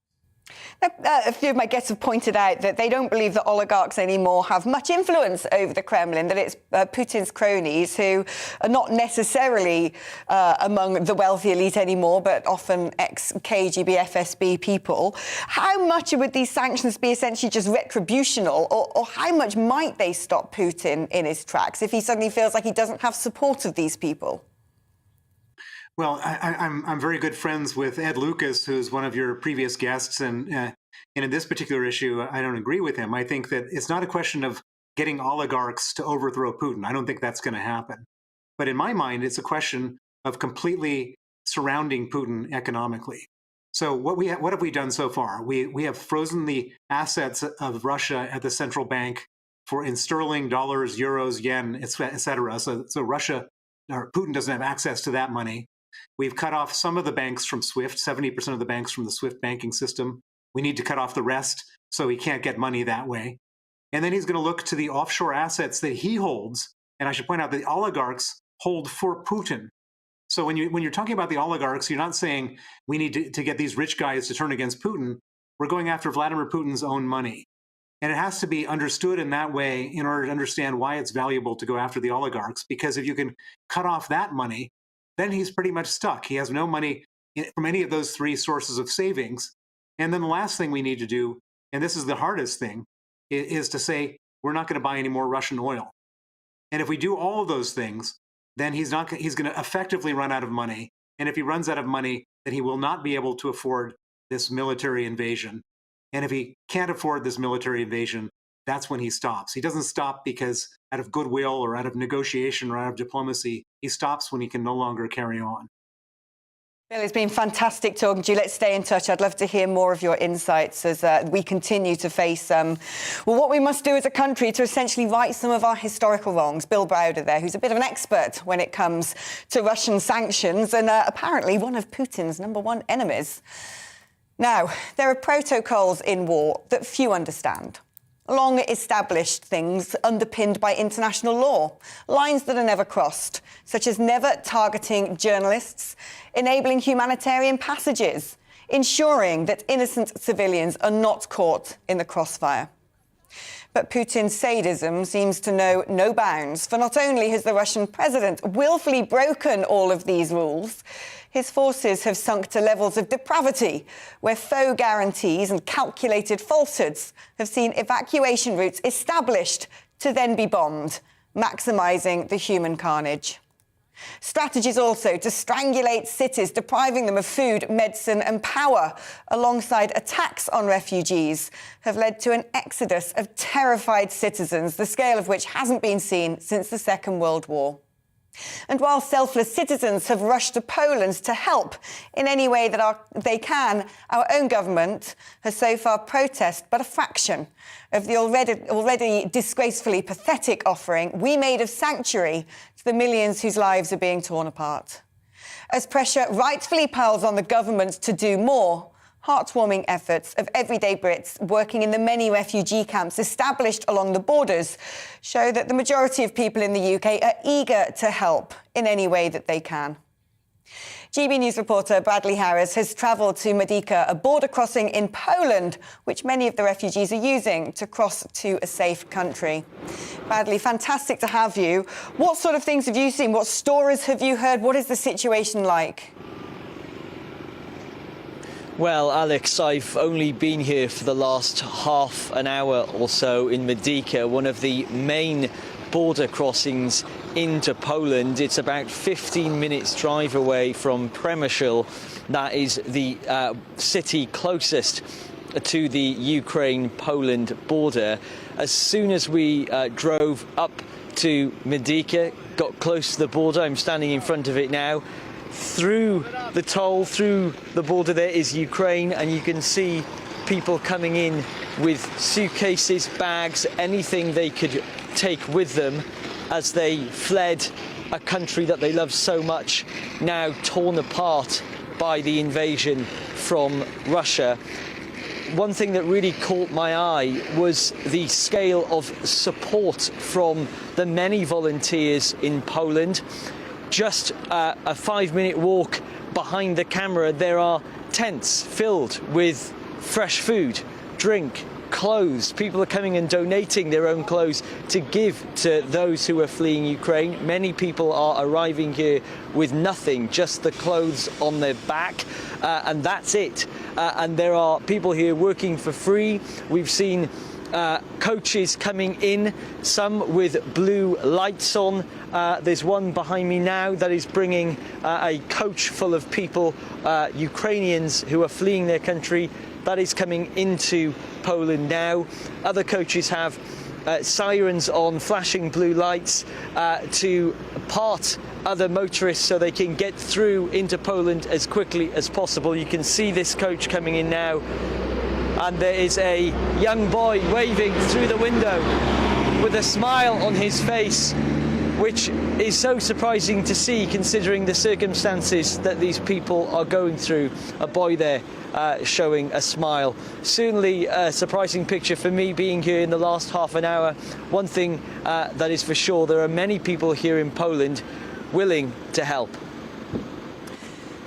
[SPEAKER 1] A few of my guests have pointed out that they don't believe that oligarchs anymore have much influence over the Kremlin, that it's Putin's cronies who are not necessarily among the wealthy elite anymore, but often ex-KGB, FSB people. How much would these sanctions be essentially just retributional, or how much might they stop Putin in his tracks if he suddenly feels like he doesn't have support of these people?
[SPEAKER 22] Well, I'm very good friends with Ed Lucas, who's one of your previous guests, and in this particular issue, I don't agree with him. I think that it's not a question of getting oligarchs to overthrow Putin. I don't think that's going to happen. But in my mind, it's a question of completely surrounding Putin economically. So what have we done so far? We have frozen the assets of Russia at the central bank in sterling, dollars, euros, yen, et cetera. So Russia or Putin doesn't have access to that money. We've cut off some of the banks from SWIFT, 70% of the banks from the SWIFT banking system. We need to cut off the rest so he can't get money that way. And then he's going to look to the offshore assets that he holds. And I should point out that the oligarchs hold for Putin. So when you're talking about the oligarchs, you're not saying we need to get these rich guys to turn against Putin. We're going after Vladimir Putin's own money. And it has to be understood in that way in order to understand why it's valuable to go after the oligarchs. Because if you can cut off that money, then he's pretty much stuck. He has no money from any of those three sources of savings. And then the last thing we need to do, and this is the hardest thing, is to say, we're not going to buy any more Russian oil. And if we do all of those things, then he's going to effectively run out of money. And if he runs out of money, then he will not be able to afford this military invasion. And if he can't afford this military invasion, that's when he stops. He doesn't stop because out of goodwill or out of negotiation or out of diplomacy. He stops when he can no longer carry on.
[SPEAKER 1] Bill, it's been fantastic talking to you. Let's stay in touch. I'd love to hear more of your insights as we continue to face, what we must do as a country to essentially right some of our historical wrongs. Bill Browder there, who's a bit of an expert when it comes to Russian sanctions and apparently one of Putin's #1 enemies. Now, there are protocols in war that few understand. Long-established things underpinned by international law, lines that are never crossed, such as never targeting journalists, enabling humanitarian passages, ensuring that innocent civilians are not caught in the crossfire. But Putin's sadism seems to know no bounds, for not only has the Russian president willfully broken all of these rules, his forces have sunk to levels of depravity where faux guarantees and calculated falsehoods have seen evacuation routes established to then be bombed, maximising the human carnage. Strategies also to strangulate cities, depriving them of food, medicine and power, alongside attacks on refugees, have led to an exodus of terrified citizens, the scale of which hasn't been seen since the Second World War. And while selfless citizens have rushed to Poland to help in any way that they can, our own government has so far protested but a fraction of the already disgracefully pathetic offering we made of sanctuary to the millions whose lives are being torn apart. As pressure rightfully piles on the government to do more, heartwarming efforts of everyday Brits working in the many refugee camps established along the borders show that the majority of people in the UK are eager to help in any way that they can. GB News reporter Bradley Harris has travelled to Medyka, a border crossing in Poland, which many of the refugees are using to cross to a safe country. Bradley, fantastic to have you. What sort of things have you seen? What stories have you heard? What is the situation like?
[SPEAKER 6] Well, Alex, I've only been here for the last half an hour or so in Medyka, one of the main border crossings into Poland. It's about 15 minutes drive away from Przemysl. That is the city closest to the Ukraine-Poland border. As soon as we drove up to Medyka, got close to the border, I'm standing in front of it now, through the toll, through the border there is Ukraine, and you can see people coming in with suitcases, bags, anything they could take with them as they fled a country that they love so much, now torn apart by the invasion from Russia. One thing that really caught my eye was the scale of support from the many volunteers in Poland. Just a 5-minute walk behind the camera, there are tents filled with fresh food, drink, clothes. People are coming and donating their own clothes to give to those who are fleeing Ukraine. Many people are arriving here with nothing, just the clothes on their back, and that's it. And there are people here working for free. We've seen coaches coming in, some with blue lights on. There's one behind me now that is bringing a coach full of people, Ukrainians who are fleeing their country, that is coming into Poland now. Other coaches have sirens on, flashing blue lights to part other motorists so they can get through into Poland as quickly as possible. You can see this coach coming in now, and there is a young boy waving through the window with a smile on his face, which is so surprising to see considering the circumstances that these people are going through. A boy there showing a smile. Certainly a surprising picture for me being here in the last half an hour. One thing that is for sure, there are many people here in Poland willing to help.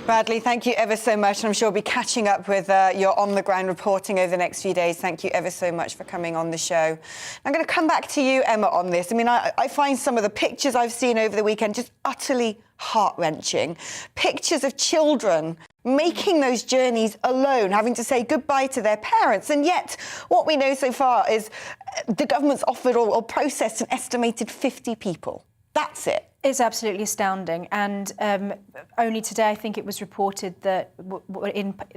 [SPEAKER 1] Bradley, thank you ever so much. And I'm sure we'll be catching up with your on-the-ground reporting over the next few days. Thank you ever so much for coming on the show. I'm going to come back to you, Emma, on this. I mean, I find some of the pictures I've seen over the weekend just utterly heart-wrenching. Pictures of children making those journeys alone, having to say goodbye to their parents. And yet, what we know so far is the government's offered or processed an estimated 50 people. That's it.
[SPEAKER 10] It's absolutely astounding. And only today, I think it was reported that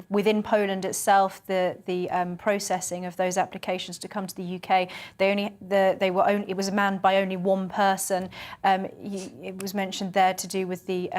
[SPEAKER 10] within Poland itself, the processing of those applications to come to the UK, it was manned by only one person. It was mentioned there to do with the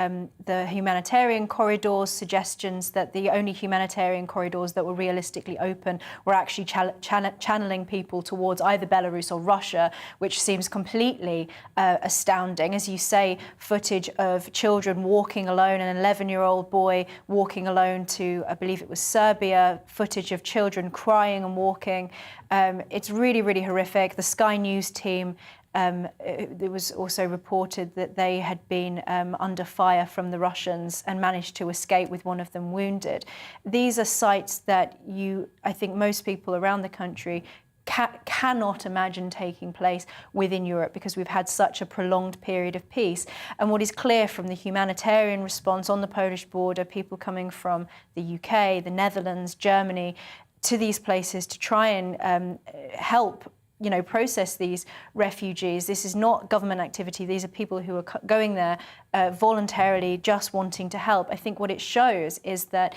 [SPEAKER 10] humanitarian corridors, suggestions that the only humanitarian corridors that were realistically open were actually channeling people towards either Belarus or Russia, which seems completely astounding. As you say, footage of children walking alone, an 11-year-old boy walking alone to, I believe it was Serbia, footage of children crying and walking. It's really, really horrific. The Sky News team, it was also reported that they had been under fire from the Russians and managed to escape with one of them wounded. These are sites that I think most people around the country cannot imagine taking place within Europe because we've had such a prolonged period of peace. And what is clear from the humanitarian response on the Polish border, people coming from the UK, the Netherlands, Germany, to these places to try and help process these refugees. This is not government activity. These are people who are going there voluntarily, just wanting to help. I think what it shows is that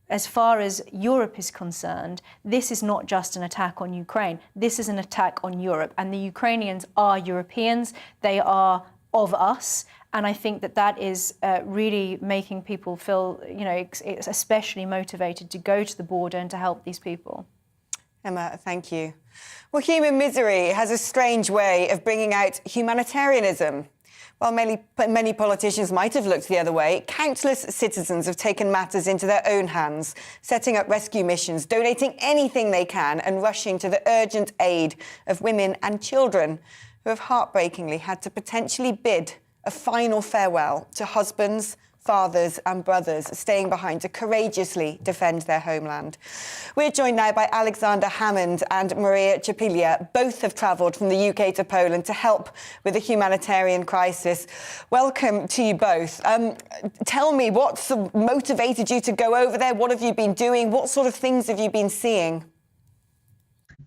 [SPEAKER 10] as far as Europe is concerned, this is not just an attack on Ukraine. This is an attack on Europe. And the Ukrainians are Europeans. They are of us. And I think that is really making people feel, especially motivated to go to the border and to help these people.
[SPEAKER 1] Emma, thank you. Well, human misery has a strange way of bringing out humanitarianism. While many politicians might have looked the other way, countless citizens have taken matters into their own hands, setting up rescue missions, donating anything they can and rushing to the urgent aid of women and children who have heartbreakingly had to potentially bid a final farewell to husbands, fathers and brothers staying behind to courageously defend their homeland. We're joined now by Alexander Hammond and Maria Chapilia. Both have travelled from the UK to Poland to help with the humanitarian crisis. Welcome to you both. Tell me, what's motivated you to go over there? What have you been doing? What sort of things have you been seeing?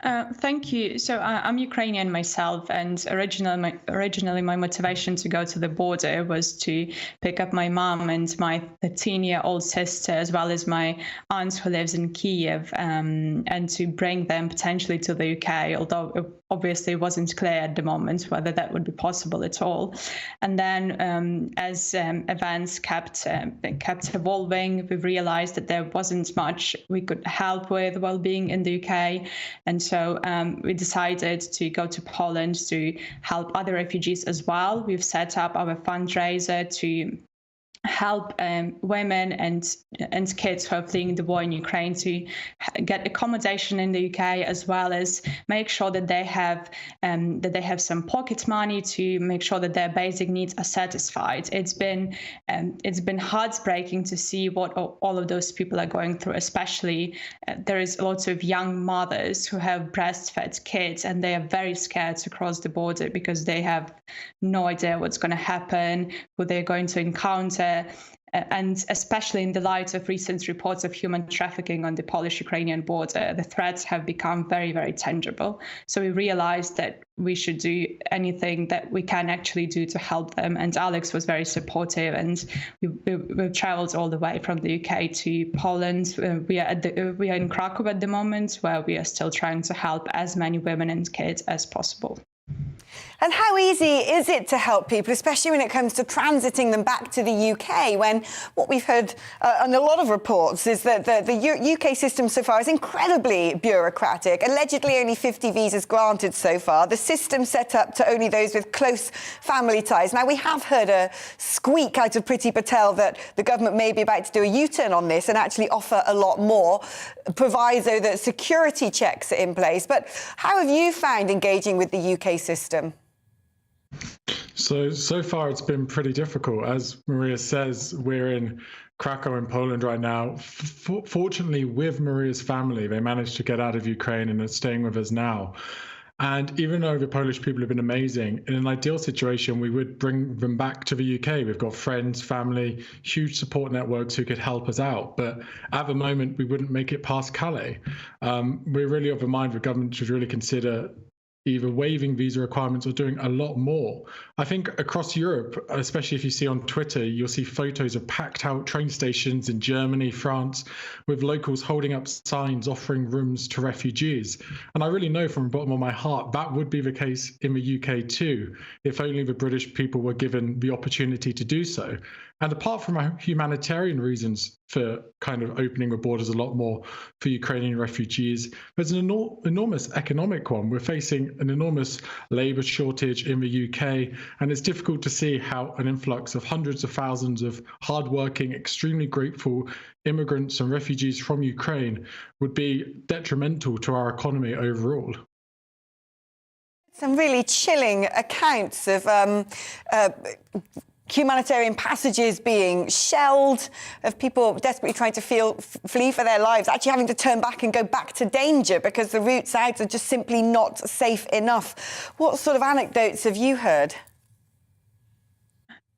[SPEAKER 7] Thank you. So I'm Ukrainian myself, and originally my motivation to go to the border was to pick up my mom and my 13-year-old sister, as well as my aunt who lives in Kiev, and to bring them potentially to the UK, although it obviously wasn't clear at the moment whether that would be possible at all. And then as events kept evolving, we realized that there wasn't much we could help with while being in the UK. And so we decided to go to Poland to help other refugees as well. We've set up our fundraiser to help women and kids who are fleeing the war in Ukraine to get accommodation in the UK, as well as make sure that they have some pocket money to make sure that their basic needs are satisfied. It's been heartbreaking to see what all of those people are going through. Especially there is lots of young mothers who have breastfed kids, and they are very scared to cross the border because they have no idea what's going to happen, who they're going to encounter. And especially in the light of recent reports of human trafficking on the Polish-Ukrainian border, the threats have become very, very tangible. So we realized that we should do anything that we can actually do to help them. And Alex was very supportive, and we've traveled all the way from the UK to Poland. We are in Krakow at the moment, where we are still trying to help as many women and kids as possible.
[SPEAKER 1] And how easy is it to help people, especially when it comes to transiting them back to the UK, when what we've heard on a lot of reports is that the UK system so far is incredibly bureaucratic, allegedly only 50 visas granted so far, the system set up to only those with close family ties. Now, we have heard a squeak out of Priti Patel that the government may be about to do a U-turn on this and actually offer a lot more, proviso that security checks are in place. But how have you found engaging with the UK system?
[SPEAKER 8] So far it's been pretty difficult. As Maria says, we're in Krakow in Poland right now. Fortunately, with Maria's family, they managed to get out of Ukraine and are staying with us now. And even though the Polish people have been amazing, in an ideal situation, we would bring them back to the UK. We've got friends, family, huge support networks who could help us out. But at the moment, we wouldn't make it past Calais. We're really of the mind the government should really consider either waiving visa requirements or doing a lot more. I think across Europe, especially if you see on Twitter, you'll see photos of packed out train stations in Germany, France, with locals holding up signs offering rooms to refugees. And I really know from the bottom of my heart that would be the case in the UK too, if only the British people were given the opportunity to do so. And apart from humanitarian reasons for kind of opening the borders a lot more for Ukrainian refugees, there's an enormous economic one. We're facing an enormous labour shortage in the UK, and it's difficult to see how an influx of hundreds of thousands of hardworking, extremely grateful immigrants and refugees from Ukraine would be detrimental to our economy overall.
[SPEAKER 1] Some really chilling accounts of humanitarian passages being shelled, of people desperately trying to flee for their lives, actually having to turn back and go back to danger because the routes out are just simply not safe enough. What sort of anecdotes have you heard?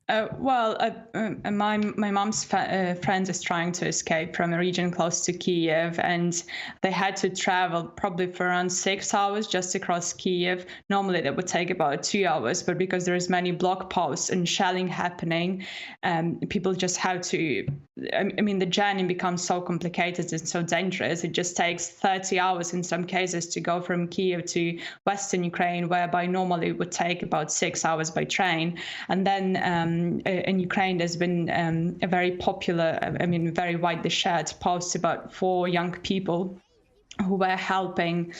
[SPEAKER 7] My mom's friend is trying to escape from a region close to Kiev, and they had to travel probably for around 6 hours just across Kiev. Normally that would take about 2 hours, but because there's many block posts and shelling happening, people just have to. I mean, the journey becomes so complicated and so dangerous. It just takes 30 hours in some cases to go from Kiev to Western Ukraine, whereby normally it would take about 6 hours by train. And then in Ukraine, there's been a very popular, very widely shared post about 4 young people who were helping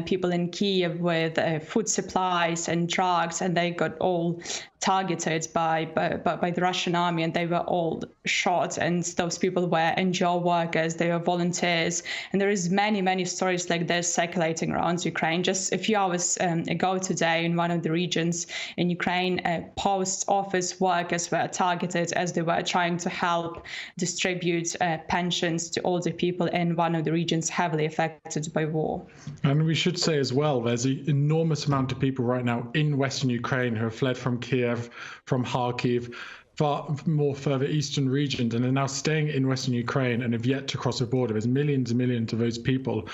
[SPEAKER 7] people in Kiev with food supplies and drugs, and they got all targeted by the Russian army, and they were all shot. And those people were NGO workers, they were volunteers, and there is many stories like this circulating around Ukraine. Just a few hours ago today, in one of the regions in Ukraine, post office workers were targeted as they were trying to help distribute pensions to older people in one of the regions heavily affected by war.
[SPEAKER 8] And we should say as well, there's an enormous amount of people right now in Western Ukraine who have fled from Kiev, from Kharkiv, far more further eastern regions, and are now staying in Western Ukraine and have yet to cross the border. There's millions and millions of those people.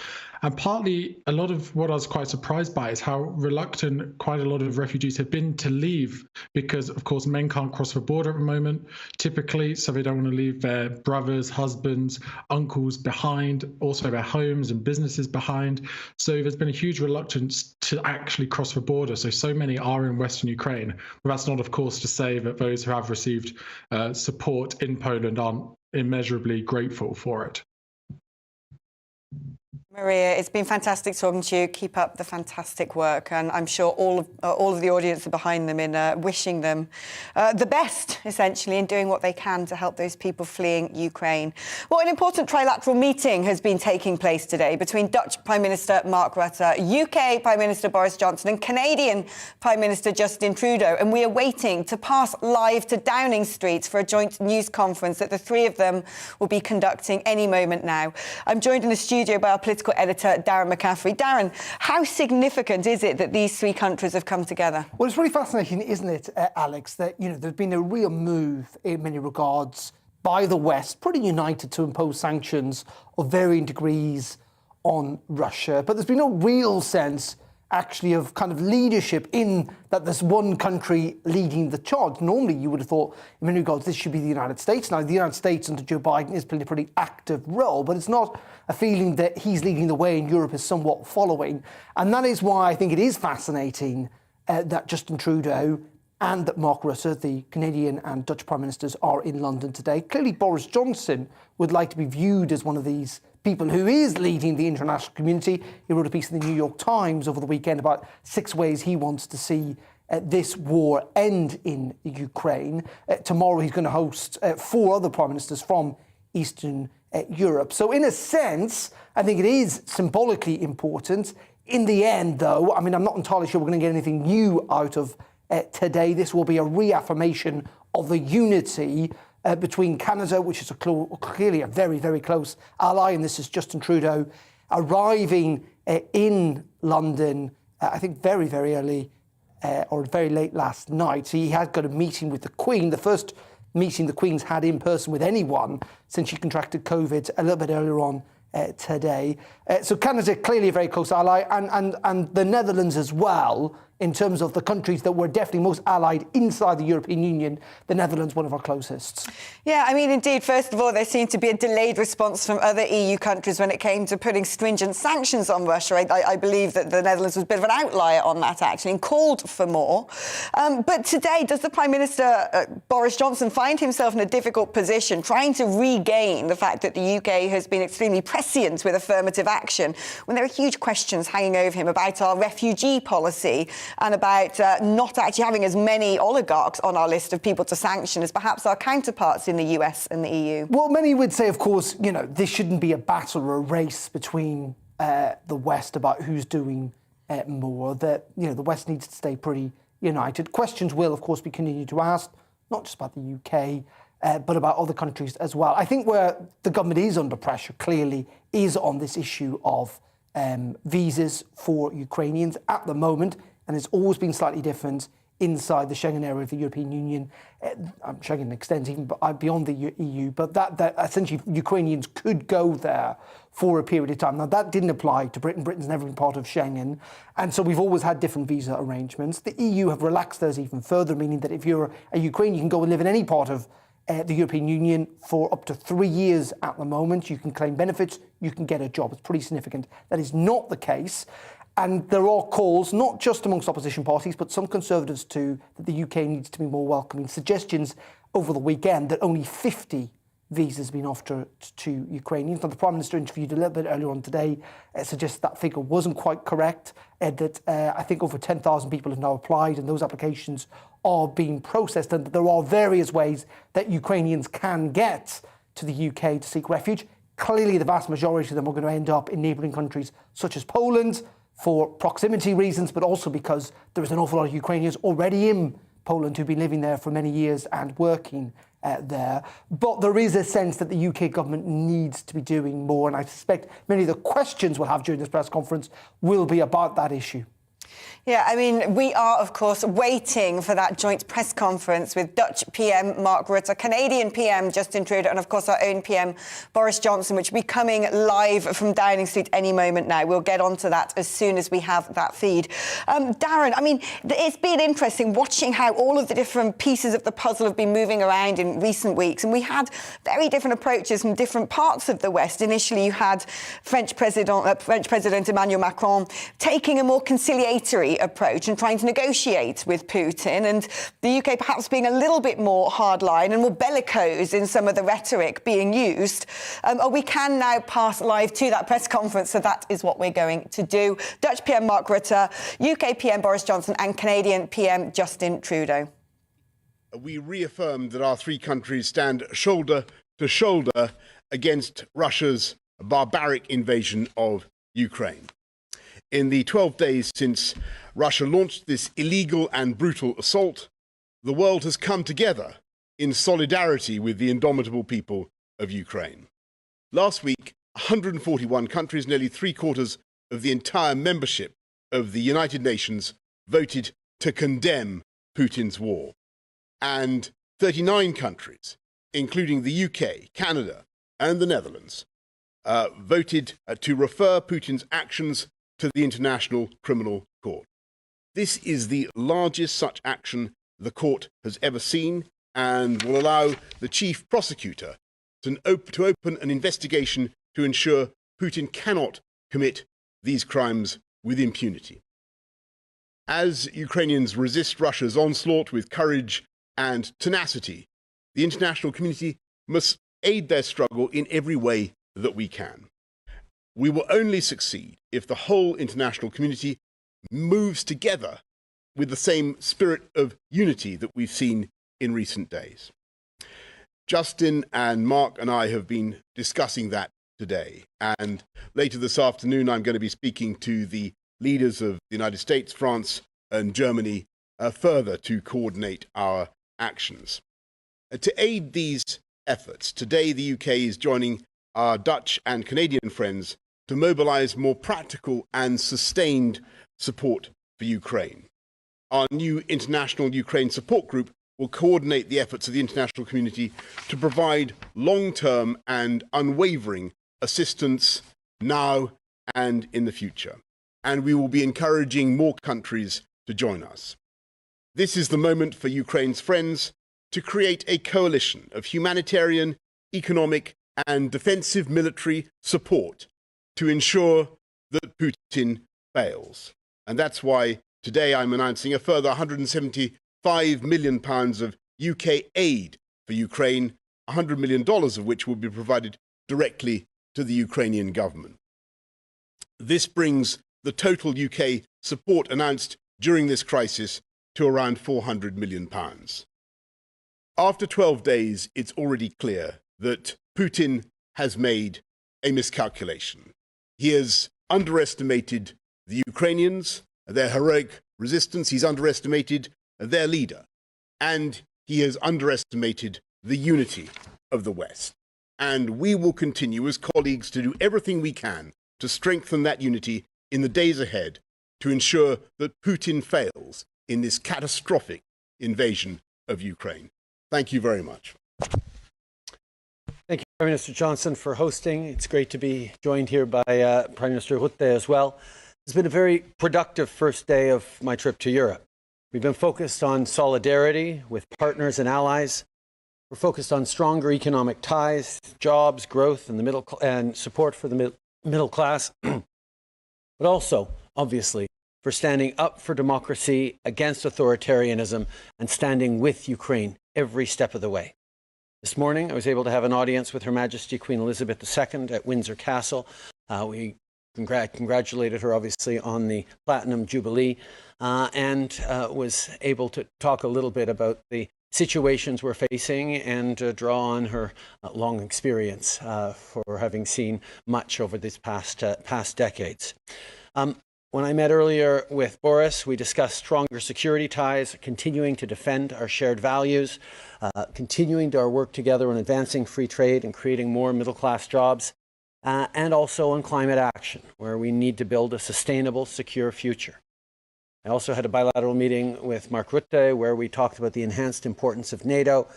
[SPEAKER 8] And partly, a lot of what I was quite surprised by is how reluctant quite a lot of refugees have been to leave, because, of course, men can't cross the border at the moment, typically, so they don't want to leave their brothers, husbands, uncles behind, also their homes and businesses behind. So there's been a huge reluctance to actually cross the border. So many are in Western Ukraine. But that's not, of course, to say that those who have received support in Poland aren't immeasurably grateful for it.
[SPEAKER 1] Maria, it's been fantastic talking to you. Keep up the fantastic work, and I'm sure all of the audience are behind them in wishing them the best, essentially, in doing what they can to help those people fleeing Ukraine. Well, an important trilateral meeting has been taking place today between Dutch Prime Minister Mark Rutte, UK Prime Minister Boris Johnson and Canadian Prime Minister Justin Trudeau, and we are waiting to pass live to Downing Street for a joint news conference that the three of them will be conducting any moment now. I'm joined in the studio by our political editor, Darren McCaffrey. Darren, how significant is it that these three countries have come together?
[SPEAKER 9] Well, it's really fascinating, isn't it, Alex, that, there's been a real move in many regards by the West, pretty united to impose sanctions of varying degrees on Russia. But there's been no real sense, actually, of kind of leadership in that there's one country leading the charge. Normally, you would have thought, in many regards, this should be the United States. Now, the United States under Joe Biden is playing a pretty active role, but it's not a feeling that he's leading the way and Europe is somewhat following. And that is why I think it is fascinating that Justin Trudeau and that Mark Rutte, the Canadian and Dutch Prime Ministers, are in London today. Clearly, Boris Johnson would like to be viewed as one of these people who is leading the international community. He wrote a piece in the New York Times over the weekend about 6 ways he wants to see this war end in Ukraine. Tomorrow he's going to host 4 other prime ministers from Eastern Europe. So in a sense, I think it is symbolically important. In the end, though, I'm not entirely sure we're going to get anything new out of today. This will be a reaffirmation of the unity between Canada, which is clearly a very, very close ally, and this is Justin Trudeau arriving in London, I think very, very early or very late last night. He had got a meeting with the Queen, the first meeting the Queen's had in person with anyone since she contracted COVID a little bit earlier on today. So Canada, clearly a very close ally, and the Netherlands as well, in terms of the countries that were definitely most allied inside the European Union, the Netherlands, one of our closest.
[SPEAKER 1] Yeah, indeed, first of all, there seemed to be a delayed response from other EU countries when it came to putting stringent sanctions on Russia. I believe that the Netherlands was a bit of an outlier on that, actually, and called for more. But today, does the Prime Minister, Boris Johnson, find himself in a difficult position, trying to regain the fact that the UK has been extremely prescient with affirmative action, when there are huge questions hanging over him about our refugee policy and about not actually having as many oligarchs on our list of people to sanction as perhaps our counterparts in the US and the EU?
[SPEAKER 9] Well, many would say, of course, this shouldn't be a battle or a race between the West about who's doing more, that, the West needs to stay pretty united. Questions will, of course, be continued to ask, not just about the UK, but about other countries as well. I think where the government is under pressure, clearly, is on this issue of visas for Ukrainians at the moment. And it's always been slightly different inside the Schengen area of the European Union. Schengen extends even beyond the EU, but that essentially Ukrainians could go there for a period of time. Now, that didn't apply to Britain. Britain's never been part of Schengen. And so we've always had different visa arrangements. The EU have relaxed those even further, meaning that if you're a Ukrainian, you can go and live in any part of the European Union for up to 3 years at the moment. You can claim benefits, you can get a job. It's pretty significant. That is not the case. And there are calls, not just amongst opposition parties, but some Conservatives too, that the UK needs to be more welcoming. Suggestions over the weekend that only 50 visas have been offered to Ukrainians. Now, the Prime Minister interviewed a little bit earlier on today suggests that figure wasn't quite correct, that I think over 10,000 people have now applied and those applications are being processed, and that there are various ways that Ukrainians can get to the UK to seek refuge. Clearly, the vast majority of them are going to end up in neighbouring countries such as Poland, for proximity reasons, but also because there is an awful lot of Ukrainians already in Poland who've been living there for many years and working there. But there is a sense that the UK government needs to be doing more, and I suspect many of the questions we'll have during this press conference will be about that issue.
[SPEAKER 1] Yeah, we are, of course, waiting for that joint press conference with Dutch PM Mark Rutte, Canadian PM Justin Trudeau, and, of course, our own PM Boris Johnson, which will be coming live from Downing Street any moment now. We'll get onto that as soon as we have that feed. Darren, it's been interesting watching how all of the different pieces of the puzzle have been moving around in recent weeks, and we had very different approaches from different parts of the West. Initially, you had French President Emmanuel Macron taking a more conciliatory conciliatory approach and trying to negotiate with Putin, and the UK perhaps being a little bit more hardline and more bellicose in some of the rhetoric being used. We can now pass live to that press conference, so that is what we're going to do. Dutch PM Mark Rutte, UK PM Boris Johnson and Canadian PM Justin Trudeau.
[SPEAKER 4] We reaffirmed that our three countries stand shoulder to shoulder against Russia's barbaric invasion of Ukraine. In the 12 days since Russia launched this illegal and brutal assault, the world has come together in solidarity with the indomitable people of Ukraine. Last week, 141 countries, nearly three-quarters of the entire membership of the United Nations, voted to condemn Putin's war. And 39 countries, including the UK, Canada, and the Netherlands, voted to refer Putin's actions to the International Criminal Court. This is the largest such action the court has ever seen and will allow the chief prosecutor to open an investigation to ensure Putin cannot commit these crimes with impunity. As Ukrainians resist Russia's onslaught with courage and tenacity, the international community must aid their struggle in every way that we can. We will only succeed if the whole international community moves together with the same spirit of unity that we've seen in recent days. Justin and Mark and I have been discussing that today, and later this afternoon I'm going to be speaking to the leaders of the United States, France and Germany further to coordinate our actions. To aid these efforts, today the UK is joining our Dutch and Canadian friends to mobilize more practical and sustained support for Ukraine. Our new International Ukraine Support Group will coordinate the efforts of the international community to provide long-term and unwavering assistance now and in the future. And we will be encouraging more countries to join us. This is the moment for Ukraine's friends to create a coalition of humanitarian, economic, and defensive military support to ensure that Putin fails. And that's why today I'm announcing a further £175 million of UK aid for Ukraine, $100 million of which will be provided directly to the Ukrainian government. This brings the total UK support announced during this crisis to around £400 million. After 12 days, it's already clear that Putin has made a miscalculation. He has underestimated the Ukrainians, their heroic resistance. He's underestimated their leader. And he has underestimated the unity of the West. And we will continue as colleagues to do everything we can to strengthen that unity in the days ahead to ensure that Putin fails in this catastrophic invasion of Ukraine. Thank you very much.
[SPEAKER 11] Thank you, Prime Minister Johnson, for hosting. It's great to be joined here by Prime Minister Rutte as well. It's been a very productive first day of my trip to Europe. We've been focused on solidarity with partners and allies. We're focused on stronger economic ties, jobs, growth, and and support for the middle class, but also, obviously, for standing up for democracy against authoritarianism and standing with Ukraine every step of the way. This morning, I was able to have an audience with Her Majesty Queen Elizabeth II at Windsor Castle. We congratulated her, obviously, on the Platinum Jubilee and was able to talk a little bit about the situations we're facing and draw on her long experience for having seen much over these past decades. When I met earlier with Boris, we discussed stronger security ties, continuing to defend our shared values, continuing our work together on advancing free trade and creating more middle-class jobs, and also on climate action, where we need to build a sustainable, secure future. I also had a bilateral meeting with Mark Rutte, where we talked about the enhanced importance of NATO,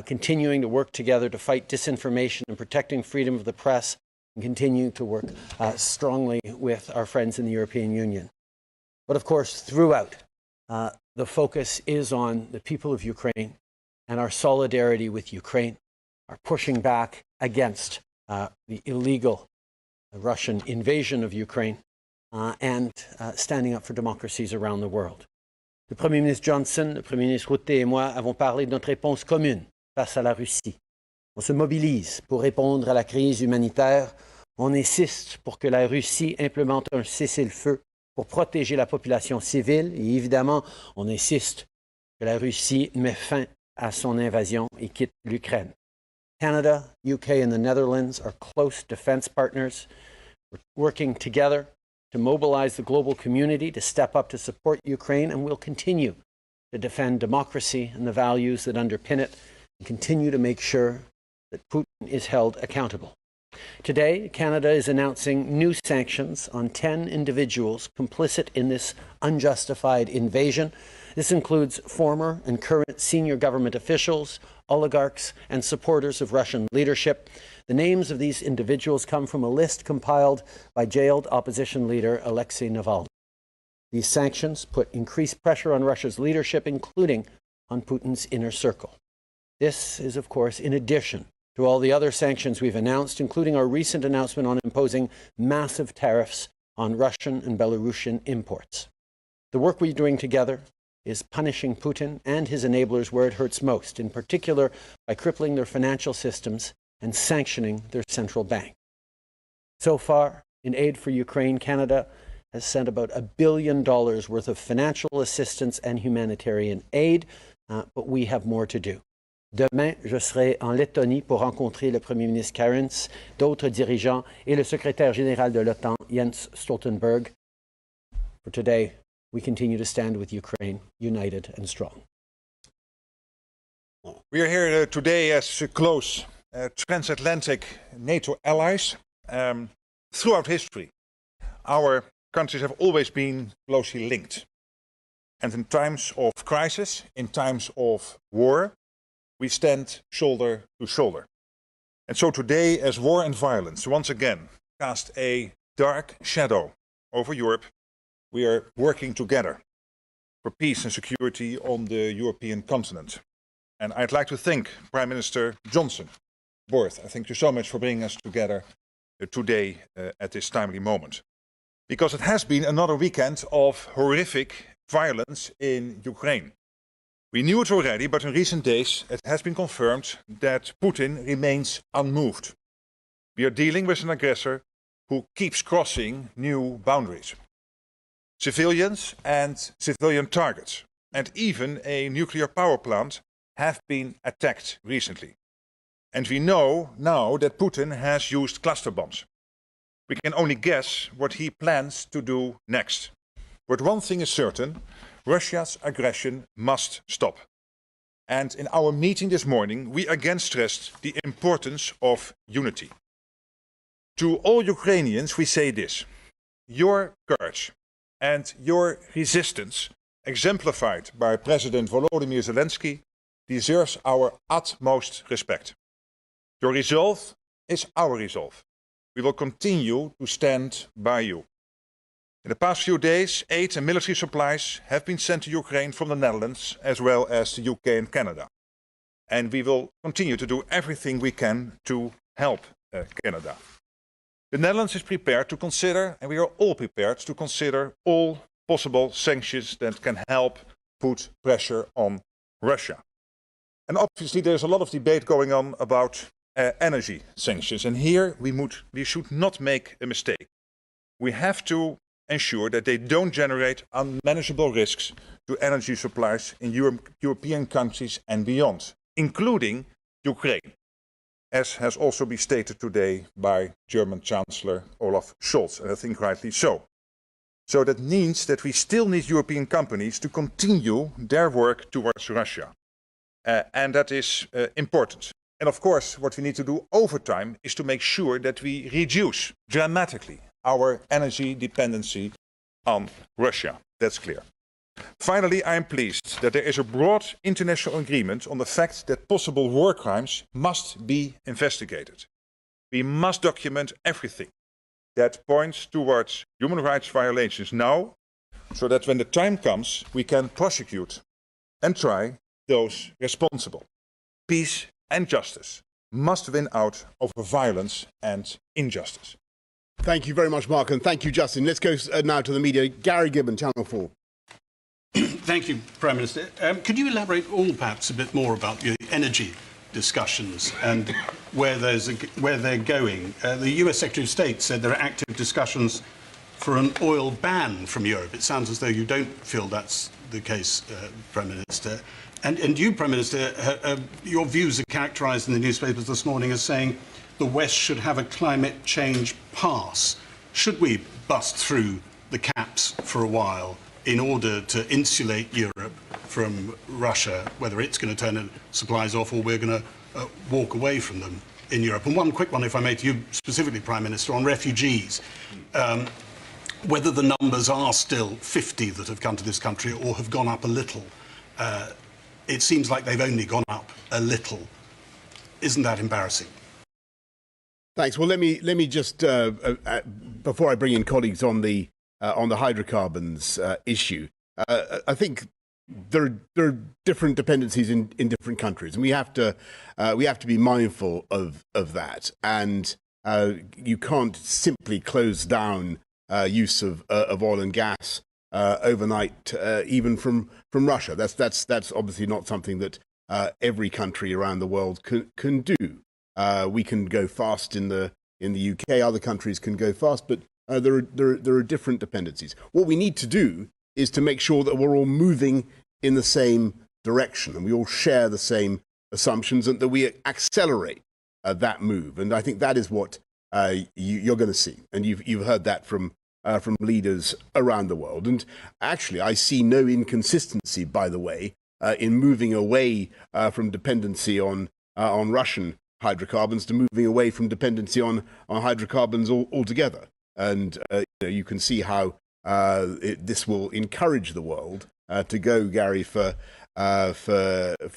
[SPEAKER 11] continuing to work together to fight disinformation and protecting freedom of the press, and continuing to work strongly with our friends in the European Union. But of course, throughout, the focus is on the people of Ukraine and our solidarity with Ukraine, our pushing back against the illegal Russian invasion of Ukraine, and standing up for democracies around the world. Le Premier ministre Johnson, le Premier ministre Rutte et moi avons parlé de notre réponse commune face à la Russie. On se mobilise pour répondre à la crise humanitaire. On insiste pour que la Russie implémente un cessez-le-feu pour protéger la population civile. Et évidemment, on insiste que la Russie met fin à son invasion et quitte l'Ukraine. Canada, UK and the Netherlands are close defense partners. We're working together to mobilize the global community to step up to support Ukraine, and we'll continue to defend democracy and the values that underpin it, and continue to make sure that Putin is held accountable. Today, Canada is announcing new sanctions on 10 individuals complicit in this unjustified invasion. This includes former and current senior government officials, oligarchs, and supporters of Russian leadership. The names of these individuals come from a list compiled by jailed opposition leader Alexei Navalny. These sanctions put increased pressure on Russia's leadership, including on Putin's inner circle. This is, of course, in addition to all the other sanctions we've announced, including our recent announcement on imposing massive tariffs on Russian and Belarusian imports. The work we're doing together is punishing Putin and his enablers where it hurts most, in particular by crippling their financial systems and sanctioning their central bank. So far, in aid for Ukraine, Canada has sent about $1 billion worth of financial assistance and humanitarian aid, but we have more to do. Demain, je serai en Lettonie pour rencontrer le Premier ministre Kariņš, d'autres dirigeants et le secrétaire général de l'OTAN, Jens Stoltenberg. For today, we continue to stand with Ukraine, united and strong.
[SPEAKER 3] We are here today as close transatlantic NATO allies. Throughout history, our countries have always been closely linked. And in times of crisis, in times of war, we stand shoulder to shoulder. And so today, as war and violence once again cast a dark shadow over Europe, we are working together for peace and security on the European continent. And I'd like to thank Prime Minister Johnson. Both, I thank you so much for bringing us together today at this timely moment. Because it has been another weekend of horrific violence in Ukraine. We knew it already, but in recent days it has been confirmed that Putin remains unmoved. We are dealing with an aggressor who keeps crossing new boundaries. Civilians and civilian targets, and even a nuclear power plant, have been attacked recently. And we know now that Putin has used cluster bombs. We can only guess what he plans to do next. But one thing is certain, Russia's aggression must stop. And in our meeting this morning, we again stressed the importance of unity. To all Ukrainians, we say this: your courage and your resistance, exemplified by President Volodymyr Zelensky, deserves our utmost respect. Your resolve is our resolve. We will continue to stand by you. In the past few days, aid and military supplies have been sent to Ukraine from the Netherlands, as well as the UK and Canada. And we will continue to do everything we can to help Canada. The Netherlands is prepared to consider, and we are all prepared to consider, all possible sanctions that can help put pressure on Russia. And obviously there's a lot of debate going on about energy sanctions. And here we should not make a mistake. We have to ensure that they don't generate unmanageable risks to energy supplies in European countries and beyond, including Ukraine, as has also been stated today by German Chancellor Olaf Scholz, and I think rightly so. So that means that we still need European companies to continue their work towards Russia. And that is important. And of course, what we need to do over time is to make sure that we reduce dramatically our energy dependency on Russia. That's clear. Finally, I am pleased that there is a broad international agreement on the fact that possible war crimes must be investigated. We must document everything that points towards human rights violations now, so that when the time comes, we can prosecute and try those responsible. Peace and justice must win out over violence and injustice.
[SPEAKER 4] Thank you very much, Mark, and thank you, Justin. Let's go now to the media. Gary Gibbon, Channel 4.
[SPEAKER 2] Thank you, Prime Minister. Could you elaborate all perhaps a bit more about the energy discussions and where they're going? The US Secretary of State said there are active discussions for an oil ban from Europe. It sounds as though you don't feel that's the case, Prime Minister. And you, Prime Minister, your views are characterised in the newspapers this morning as saying the West should have a climate change pass. Should we bust through the caps for a while in order to insulate Europe from Russia, whether it's going to turn supplies off or we're going to walk away from them in Europe? And one quick one, if I may, to you specifically, Prime Minister, on refugees. Whether the numbers are still 50 that have come to this country or have gone up a little. It seems like they've only gone up a little. Isn't that embarrassing?
[SPEAKER 4] Thanks. Well, let me just before I bring in colleagues on the hydrocarbons issue, I think there are different dependencies in different countries, and we have to be mindful of that. And you can't simply close down use of oil and gas overnight, even from Russia. That's obviously not something that every country around the world can do. We can go fast in the UK. Other countries can go fast, but there are different dependencies. What we need to do is to make sure that we're all moving in the same direction and we all share the same assumptions, and that we accelerate that move. And I think that is what you're going to see. And you've heard that from leaders around the world. And actually, I see no inconsistency, by the way, in moving away from dependency on Russian hydrocarbons to moving away from dependency on hydrocarbons altogether. And you can see how this will encourage the world to go, Gary, for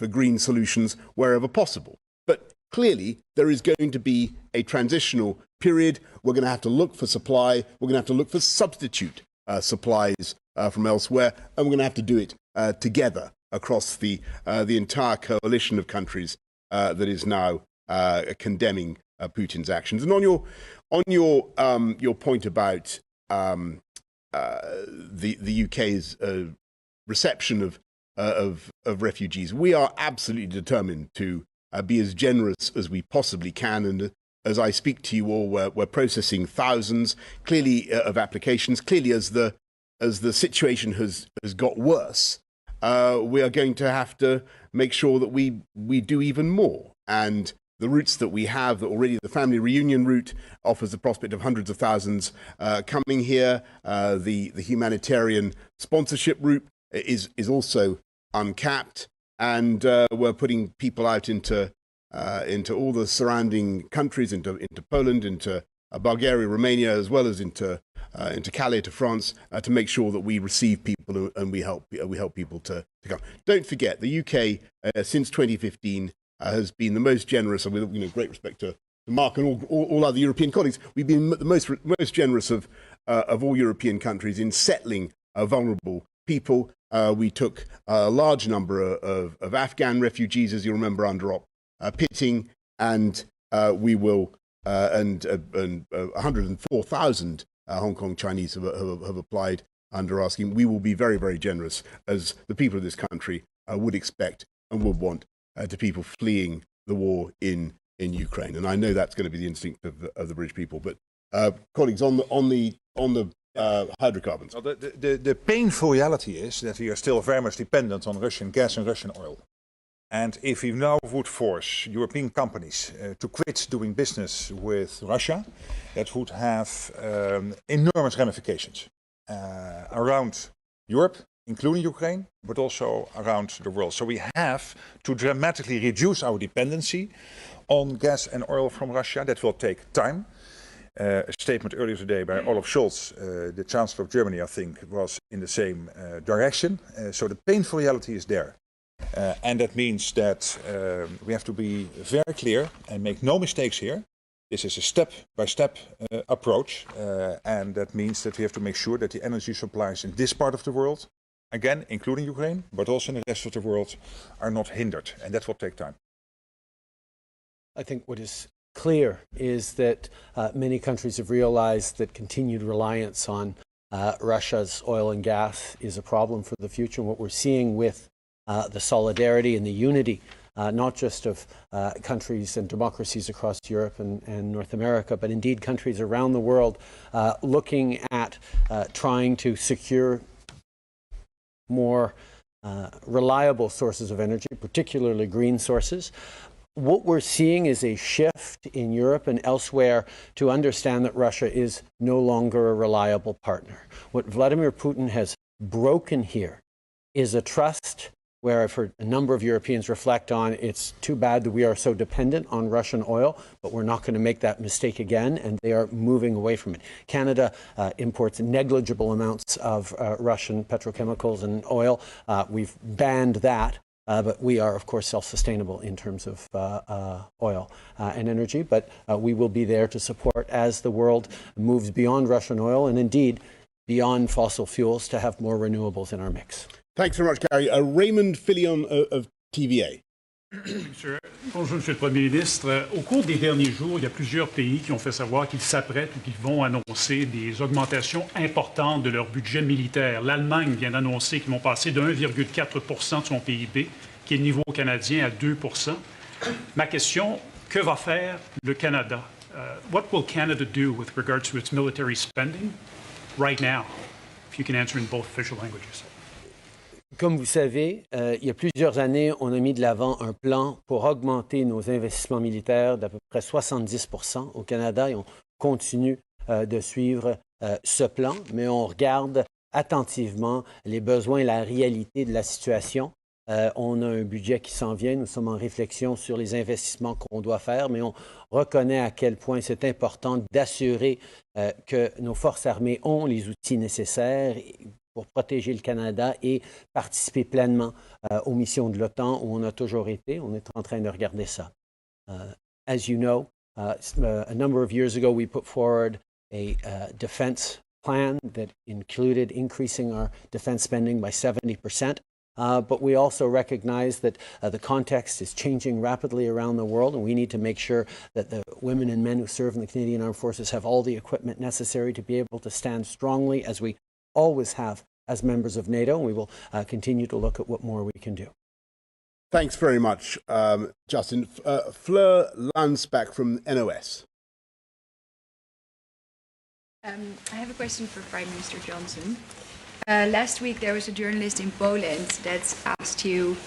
[SPEAKER 4] green solutions wherever possible. But clearly, there is going to be a transitional period. We're going to have to look for supply. We're going to have to look for substitute supplies from elsewhere, and we're going to have to do it together across the entire coalition of countries that is now condemning Putin's actions. And on your point about the UK's reception of refugees, we are absolutely determined to be as generous as we possibly can. And as I speak to you all, we're processing thousands, clearly, of applications. Clearly, as the situation has got worse, we are going to have to make sure that we do even more. And the routes that we have, that already the family reunion route offers the prospect of hundreds of thousands coming here. The humanitarian sponsorship route is also uncapped, and we're putting people out into all the surrounding countries, into Poland, into Bulgaria, Romania, as well as into Calais, to France, to make sure that we receive people and we help people to come. Don't forget, the UK since 2015 has been the most generous, and with great respect to Mark and all other European colleagues, we've been the most generous of all European countries in settling vulnerable people. We took a large number of Afghan refugees, as you remember, under Pitting, and we will and 104,000 Hong Kong Chinese have applied under our scheme. We will be very, very generous, as the people of this country would expect and would want, to people fleeing the war in Ukraine. And I know that's going to be the instinct of the British people. But colleagues, on the hydrocarbons.
[SPEAKER 3] Well, the painful reality is that we are still very much dependent on Russian gas and Russian oil. And if we now would force European companies to quit doing business with Russia, that would have enormous ramifications around Europe, including Ukraine, but also around the world. So we have to dramatically reduce our dependency on gas and oil from Russia. That will take time. A statement earlier today by Olaf Scholz, the Chancellor of Germany, I think, was in the same direction. So the painful reality is there. And that means that we have to be very clear and make no mistakes here. This is a step-by-step approach. And that means that we have to make sure that the energy supplies in this part of the world, again, including Ukraine, but also in the rest of the world, are not hindered. And that will take time.
[SPEAKER 11] I think what is clear is that many countries have realized that continued reliance on Russia's oil and gas is a problem for the future. And what we're seeing with the solidarity and the unity, not just of countries and democracies across Europe and North America, but indeed countries around the world looking at trying to secure more reliable sources of energy, particularly green sources. What we're seeing is a shift in Europe and elsewhere to understand that Russia is no longer a reliable partner. What Vladimir Putin has broken here is a trust where I've heard a number of Europeans reflect on it's too bad that we are so dependent on Russian oil, but we're not going to make that mistake again, and they are moving away from it. Canada imports negligible amounts of Russian petrochemicals and oil. We've banned that. But we are, of course, self-sustainable in terms of oil and energy. But we will be there to support as the world moves beyond Russian oil and indeed beyond fossil fuels to have more renewables in our mix.
[SPEAKER 4] Thanks very much, Gary. Raymond Fillion of TVA.
[SPEAKER 12] Bonjour, Monsieur le Premier ministre. Au cours des derniers jours, il y a plusieurs pays qui ont fait savoir qu'ils s'apprêtent ou qu'ils vont annoncer des augmentations importantes de leur budget militaire. L'Allemagne vient d'annoncer qu'ils vont passer de 1,4% de son PIB, qui est le niveau canadien, à 2%. Ma question, que va faire le Canada? What will Canada do with regards to its military spending right now? If you can answer in both official languages.
[SPEAKER 11] Comme vous savez, il y a plusieurs années, on a mis de l'avant un plan pour augmenter nos investissements militaires d'à peu près 70% au Canada et on continue de suivre ce plan, mais on regarde attentivement les besoins et la réalité de la situation. On a un budget qui s'en vient, nous sommes en réflexion sur les investissements qu'on doit faire, mais on reconnaît à quel point c'est important d'assurer que nos forces armées ont les outils nécessaires pour protéger le Canada et participer pleinement aux missions de l'OTAN où on a toujours été. On est en train de regarder ça. As you know, a number of years ago we put forward a defense plan that included increasing our defense spending by 70%. But we also recognize that the context is changing rapidly around the world, and we need to make sure that the women and men who serve in the Canadian Armed Forces have all the equipment necessary to be able to stand strongly, as we always have as members of NATO, and we will continue to look at what more we can do.
[SPEAKER 4] Thanks very much, Justin. Fleur Lansbach from NOS.
[SPEAKER 14] I have a question for Prime Minister Johnson. Last week there was a journalist in Poland that asked you,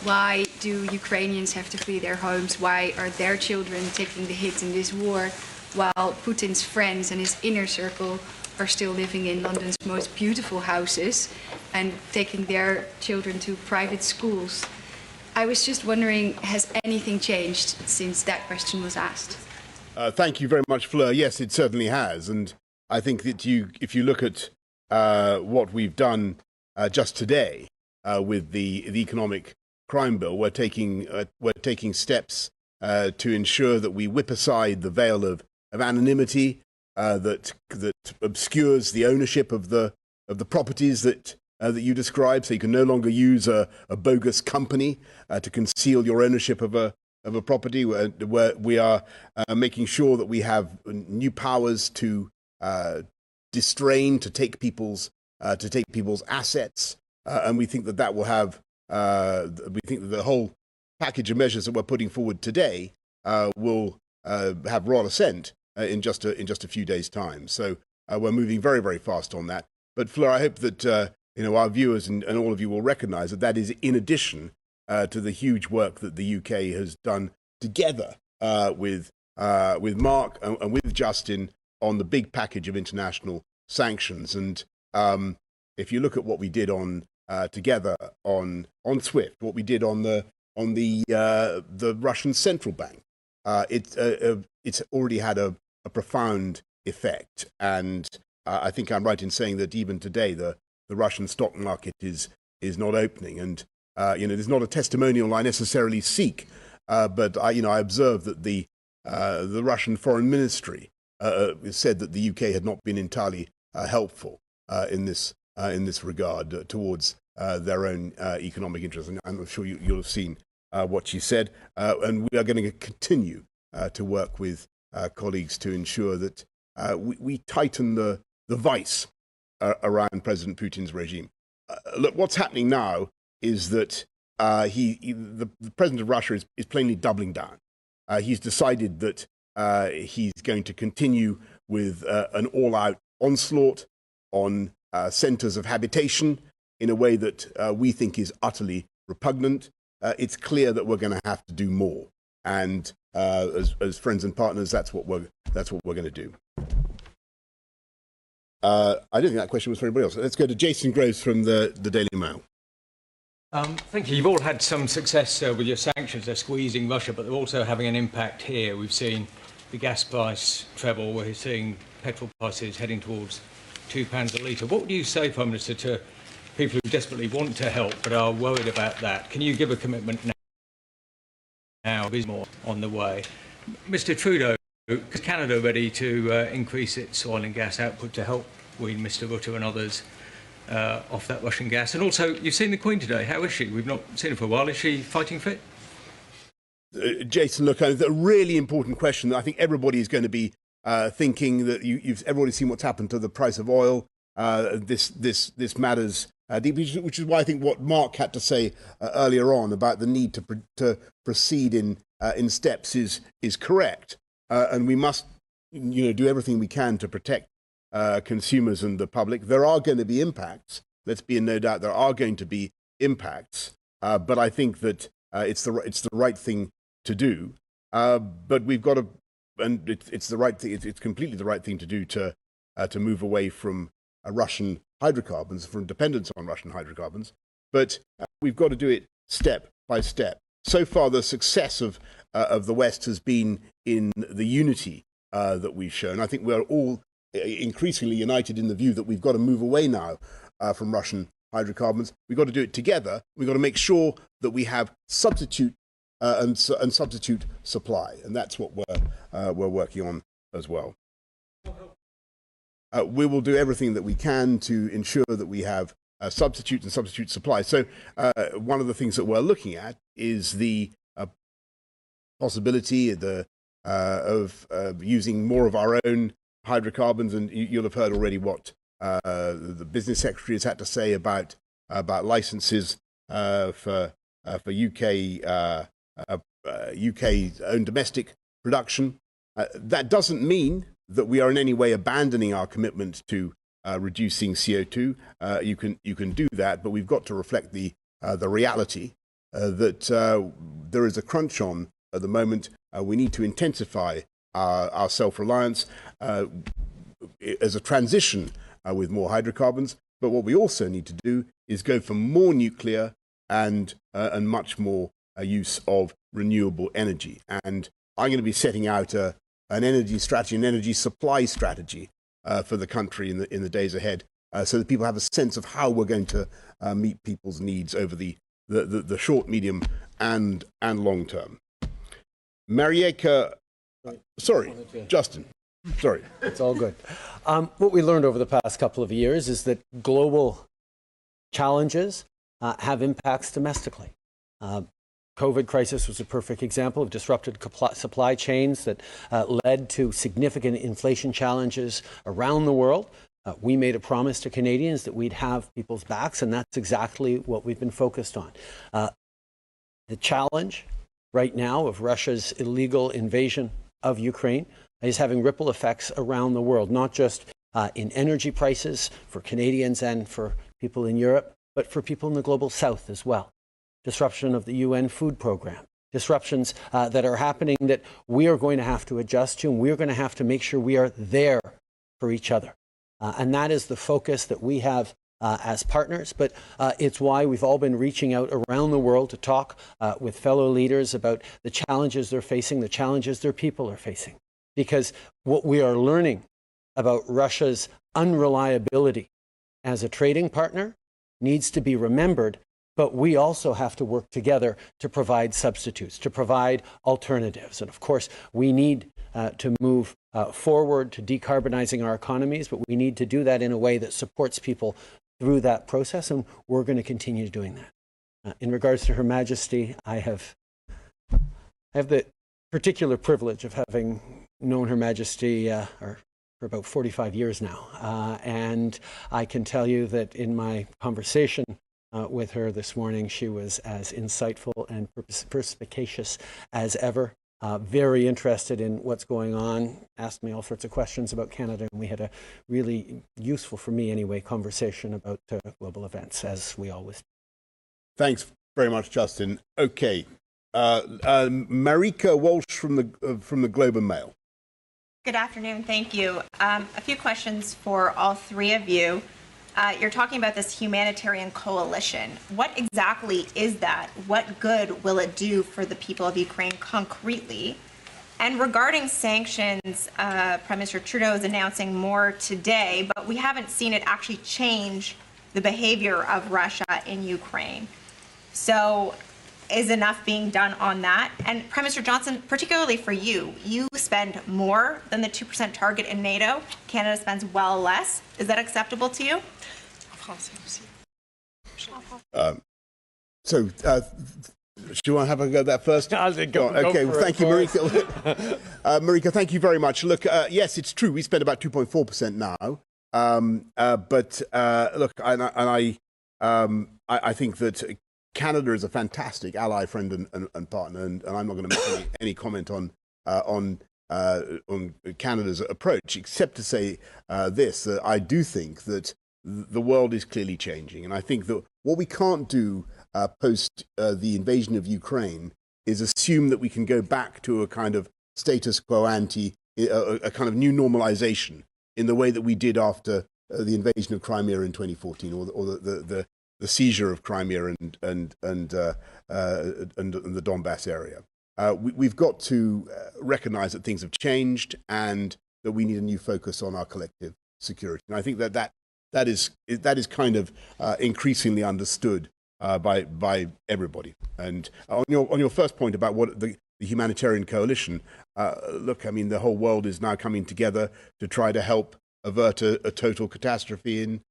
[SPEAKER 14] why do Ukrainians have to flee their homes? Why are their children taking the hit in this war, while Putin's friends and his inner circle are still living in London's most beautiful houses and taking their children to private schools? I was just wondering, has anything changed since that question was asked?
[SPEAKER 4] Thank you very much, Fleur. Yes, it certainly has. And I think that if you look at what we've done just today with the economic crime bill, we're taking steps to ensure that we whip aside the veil of anonymity that obscures the ownership of the properties that you described. So you can no longer use a bogus company to conceal your ownership of a property. Where we are making sure that we have new powers to distrain, to take people's assets, and we think that will have. We think that the whole package of measures that we're putting forward today will have royal assent in just a few days' time. So we're moving very, very fast on that. But Fleur, I hope that our viewers and all of you will recognise that is in addition to the huge work that the UK has done together with Mark and with Justin on the big package of international sanctions. And if you look at what we did on together on SWIFT, what we did on the Russian central bank, it's already had a profound effect. And I think I'm right in saying that even today the Russian stock market is not opening. And there's not a testimonial I necessarily seek, but I observe that the Russian Foreign Ministry said that the UK had not been entirely helpful in this regard towards their own economic interests. And I'm sure you'll have seen what she said. And we are going to continue to work with colleagues to ensure that we tighten the vice around President Putin's regime. Look, what's happening now is that the president of Russia is plainly doubling down. He's decided that he's going to continue with an all-out onslaught on centers of habitation in a way that we think is utterly repugnant. It's clear that we're going to have to do more, and as friends and partners, that's what we're going to do. I don't think that question was for anybody else. Let's go to Jason Groves from the Daily Mail.
[SPEAKER 15] Thank you. You've all had some success with your sanctions. They're squeezing Russia, but they're also having an impact here. We've seen the gas price treble. We're seeing petrol prices heading towards £2 a litre. What would you say, Prime Minister, to people who desperately want to help but are worried about that? Can you give a commitment now? Is more on the way? Mr. Trudeau, is Canada ready to increase its oil and gas output to help wean Mr. Rutte and others off that Russian gas? And also, you've seen the Queen today. How is she? We've not seen her for a while. Is she fighting fit?
[SPEAKER 4] Jason, look, it's a really important question. I think everybody is going to be thinking that everybody's seen what's happened to the price of oil. This matters deeply, which is why I think what Mark had to say earlier on about the need to proceed in steps is correct, and we must do everything we can to protect consumers and the public. There are going to be impacts. Let's be in no doubt there are going to be impacts, but I think that it's the right thing to do. But we've got to, and it's the right thing. It's completely the right thing to do to move away from Russian hydrocarbons, from dependence on Russian hydrocarbons. But we've got to do it step by step. So far, the success of the West has been in the unity that we've shown. I think we're all increasingly united in the view that we've got to move away now from Russian hydrocarbons. We've got to do it together. We've got to make sure that we have substitute and substitute supply, and that's what we're working on as well. We will do everything that we can to ensure that we have substitute and substitute supply. So one of the things that we're looking at is the possibility of using more of our own hydrocarbons, and you'll have heard already what the business secretary has had to say about licenses for UK's own domestic production. That doesn't mean that we are in any way abandoning our commitment to reducing CO2. You can do that, but we've got to reflect the reality that there is a crunch on at the moment. We need to intensify our self-reliance as a transition with more hydrocarbons. But what we also need to do is go for more nuclear and much more use of renewable energy. And I'm going to be setting out an energy strategy, an energy supply strategy for the country in the days ahead, so that people have a sense of how we're going to meet people's needs over the short, medium, and long term. Marieka, sorry, Justin. Sorry.
[SPEAKER 11] It's all good. What we learned over the past couple of years is that global challenges have impacts domestically. COVID crisis was a perfect example of disrupted supply chains that led to significant inflation challenges around the world. We made a promise to Canadians that we'd have people's backs, and that's exactly what we've been focused on. The challenge right now of Russia's illegal invasion of Ukraine is having ripple effects around the world, not just in energy prices for Canadians and for people in Europe, but for people in the global south as well. Disruption of the UN food program, disruptions that are happening that we are going to have to adjust to, and we're going to have to make sure we are there for each other. And that is the focus that we have as partners, but it's why we've all been reaching out around the world to talk with fellow leaders about the challenges they're facing, the challenges their people are facing. Because what we are learning about Russia's unreliability as a trading partner needs to be remembered, but we also have to work together to provide substitutes, to provide alternatives. And of course, we need to move forward to decarbonizing our economies, but we need to do that in a way that supports people through that process, and we're going to continue doing that. In regards to Her Majesty, I have the particular privilege of having known Her Majesty for about 45 years now. And I can tell you that in my conversation with her this morning, she was as insightful and perspicacious as ever. Very interested in what's going on, asked me all sorts of questions about Canada, and we had a really useful, for me anyway, conversation about global events, as we always do.
[SPEAKER 4] Thanks very much, Justin. Okay, Marika Walsh from the Globe and Mail.
[SPEAKER 16] Good afternoon, thank you. A few questions for all three of you. You're talking about this humanitarian coalition. What exactly is that? What good will it do for the people of Ukraine concretely? And regarding sanctions, Prime Minister Trudeau is announcing more today, but we haven't seen it actually change the behavior of Russia in Ukraine. So is enough being done on that? And Prime Minister Johnson, particularly for you, you spend more than the 2% target in NATO. Canada spends well less. Is that acceptable to you?
[SPEAKER 4] Do you want to have a go at that first? Okay, well, thank you, Marika. Marika, thank you very much. Look, yes, it's true. We spend about 2.4% now. Look, I think that Canada is a fantastic ally, friend, and partner, and I'm not going to make any comment on Canada's approach, except to say this: that I do think that the world is clearly changing, and I think that what we can't do post the invasion of Ukraine is assume that we can go back to a kind of status quo ante, a kind of new normalization in the way that we did after the invasion of Crimea in 2014, or the seizure of Crimea and the Donbass area. We've got to recognize that things have changed and that we need a new focus on our collective security. And I think that is kind of increasingly understood by everybody. And on your first point about what the humanitarian coalition, look, I mean, the whole world is now coming together to try to help avert a total catastrophe in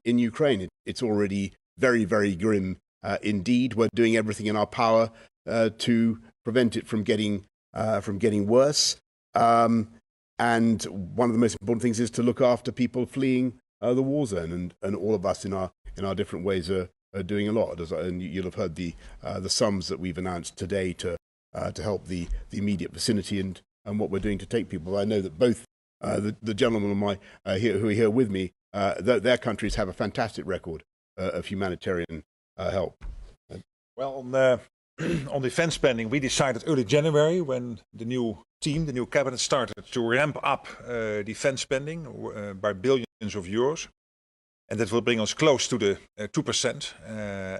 [SPEAKER 4] Ukraine. It's already very, very grim indeed. We're doing everything in our power to prevent it from getting worse. And one of the most important things is to look after people fleeing the war zone, and all of us in our different ways are doing a lot. And you'll have heard the sums that we've announced today to help the immediate vicinity and what we're doing to take people. I know that both the gentlemen who are here with me, their countries have a fantastic record of humanitarian help.
[SPEAKER 3] Well, on defense spending, we decided early January, when the new cabinet started, to ramp up defense spending by billions of euros. And that will bring us close to the 2%.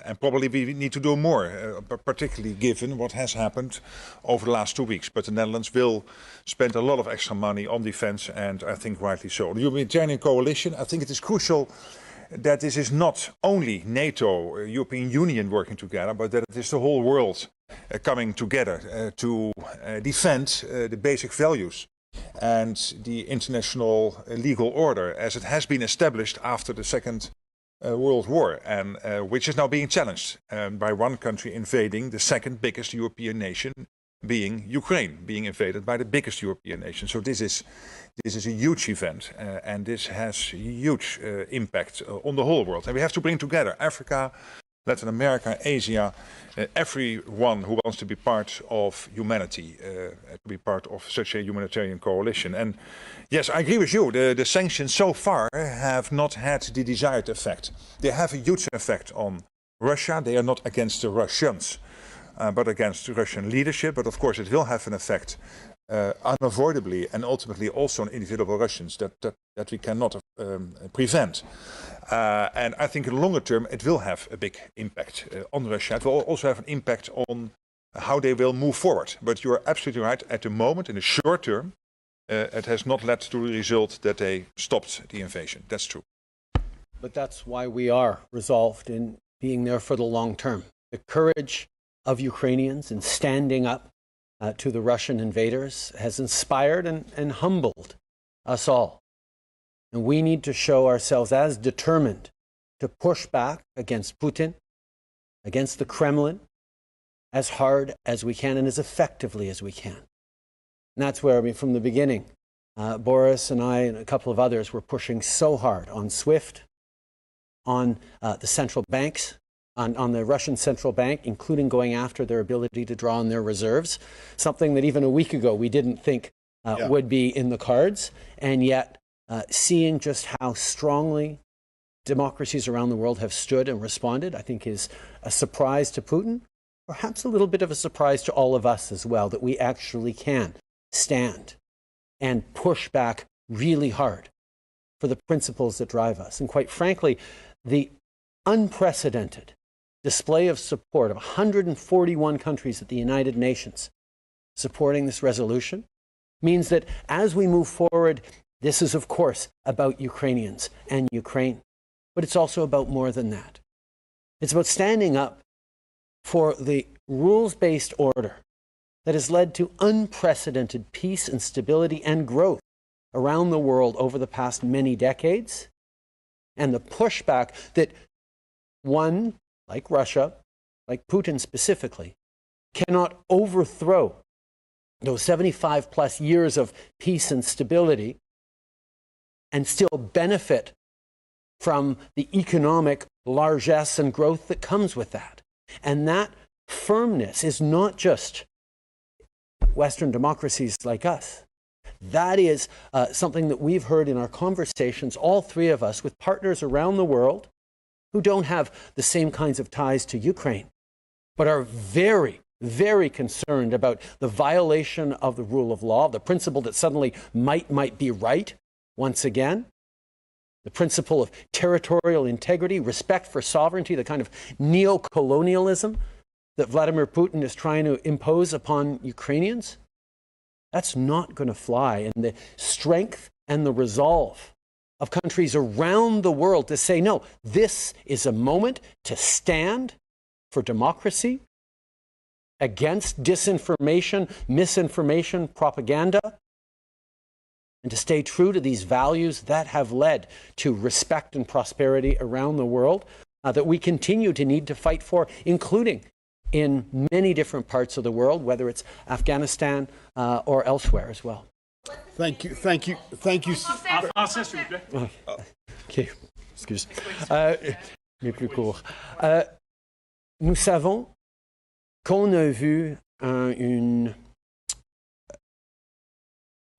[SPEAKER 3] And probably we need to do more, particularly given what has happened over the last 2 weeks. But the Netherlands will spend a lot of extra money on defense, and I think rightly so. The Humanitarian coalition, I think it is crucial that this is not only NATO, European Union working together, but that it is the whole world coming together to defend the basic values and the international legal order as it has been established after the Second World War, and which is now being challenged by one country invading the second biggest European nation, being Ukraine, being invaded by the biggest European nation. So this is a huge event, and this has huge impact on the whole world. And we have to bring together Africa, Latin America, Asia, everyone who wants to be part of humanity, to be part of such a humanitarian coalition. And yes, I agree with you, the sanctions so far have not had the desired effect. They have a huge effect on Russia. They are not against the Russians, but against the Russian leadership. But of course it will have an effect unavoidably, and ultimately also on individual Russians that we cannot prevent. And I think in the longer term it will have a big impact on Russia. It will also have an impact on how they will move forward. But you are absolutely right, at the moment, in the short term, it has not led to the result that they stopped the invasion. That's true.
[SPEAKER 11] But that's why we are resolved in being there for the long term. The courage of Ukrainians in standing up to the Russian invaders has inspired and humbled us all. And we need to show ourselves as determined to push back against Putin, against the Kremlin, as hard as we can and as effectively as we can. And that's where, I mean, from the beginning, Boris and I and a couple of others were pushing so hard on SWIFT, on the central banks, on the Russian central bank, including going after their ability to draw on their reserves, something that even a week ago we didn't think would be in the cards. And yet, seeing just how strongly democracies around the world have stood and responded, I think is a surprise to Putin, perhaps a little bit of a surprise to all of us as well, that we actually can stand and push back really hard for the principles that drive us. And quite frankly, the unprecedented display of support of 141 countries at the United Nations supporting this resolution means that as we move forward, this is, of course, about Ukrainians and Ukraine, but it's also about more than that. It's about standing up for the rules-based order that has led to unprecedented peace and stability and growth around the world over the past many decades, and the pushback that one, like Russia, like Putin specifically, cannot overthrow those 75 plus years of peace and stability and still benefit from the economic largesse and growth that comes with that. And that firmness is not just Western democracies like us. That is something that we've heard in our conversations, all three of us, with partners around the world who don't have the same kinds of ties to Ukraine, but are very, very concerned about the violation of the rule of law, the principle that suddenly might be right once again, the principle of territorial integrity, respect for sovereignty, the kind of neo-colonialism that Vladimir Putin is trying to impose upon Ukrainians. That's not going to fly. And the strength and the resolve of countries around the world to say, no, this is a moment to stand for democracy, against disinformation, misinformation, propaganda, and to stay true to these values that have led to respect and prosperity around the world that we continue to need to fight for, including in many different parts of the world, whether it's Afghanistan or elsewhere as well.
[SPEAKER 4] Thank you. Thank you. Thank you.
[SPEAKER 12] En français, s'il vous plaît.
[SPEAKER 11] OK, excuse. Mais plus court. Nous savons qu'on a vu une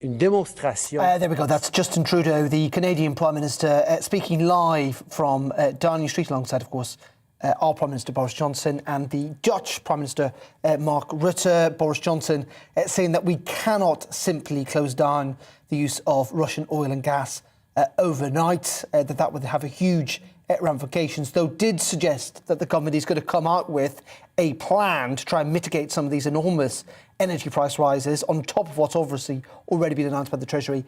[SPEAKER 11] démonstration.
[SPEAKER 9] There we go. That's Justin Trudeau, the Canadian Prime Minister, speaking live from Downing Street, alongside, of course, our Prime Minister Boris Johnson and the Dutch Prime Minister Mark Rutte. Boris Johnson saying that we cannot simply close down the use of Russian oil and gas overnight, that would have a huge ramifications, though did suggest that the government is going to come out with a plan to try and mitigate some of these enormous energy price rises on top of what's obviously already been announced by the Treasury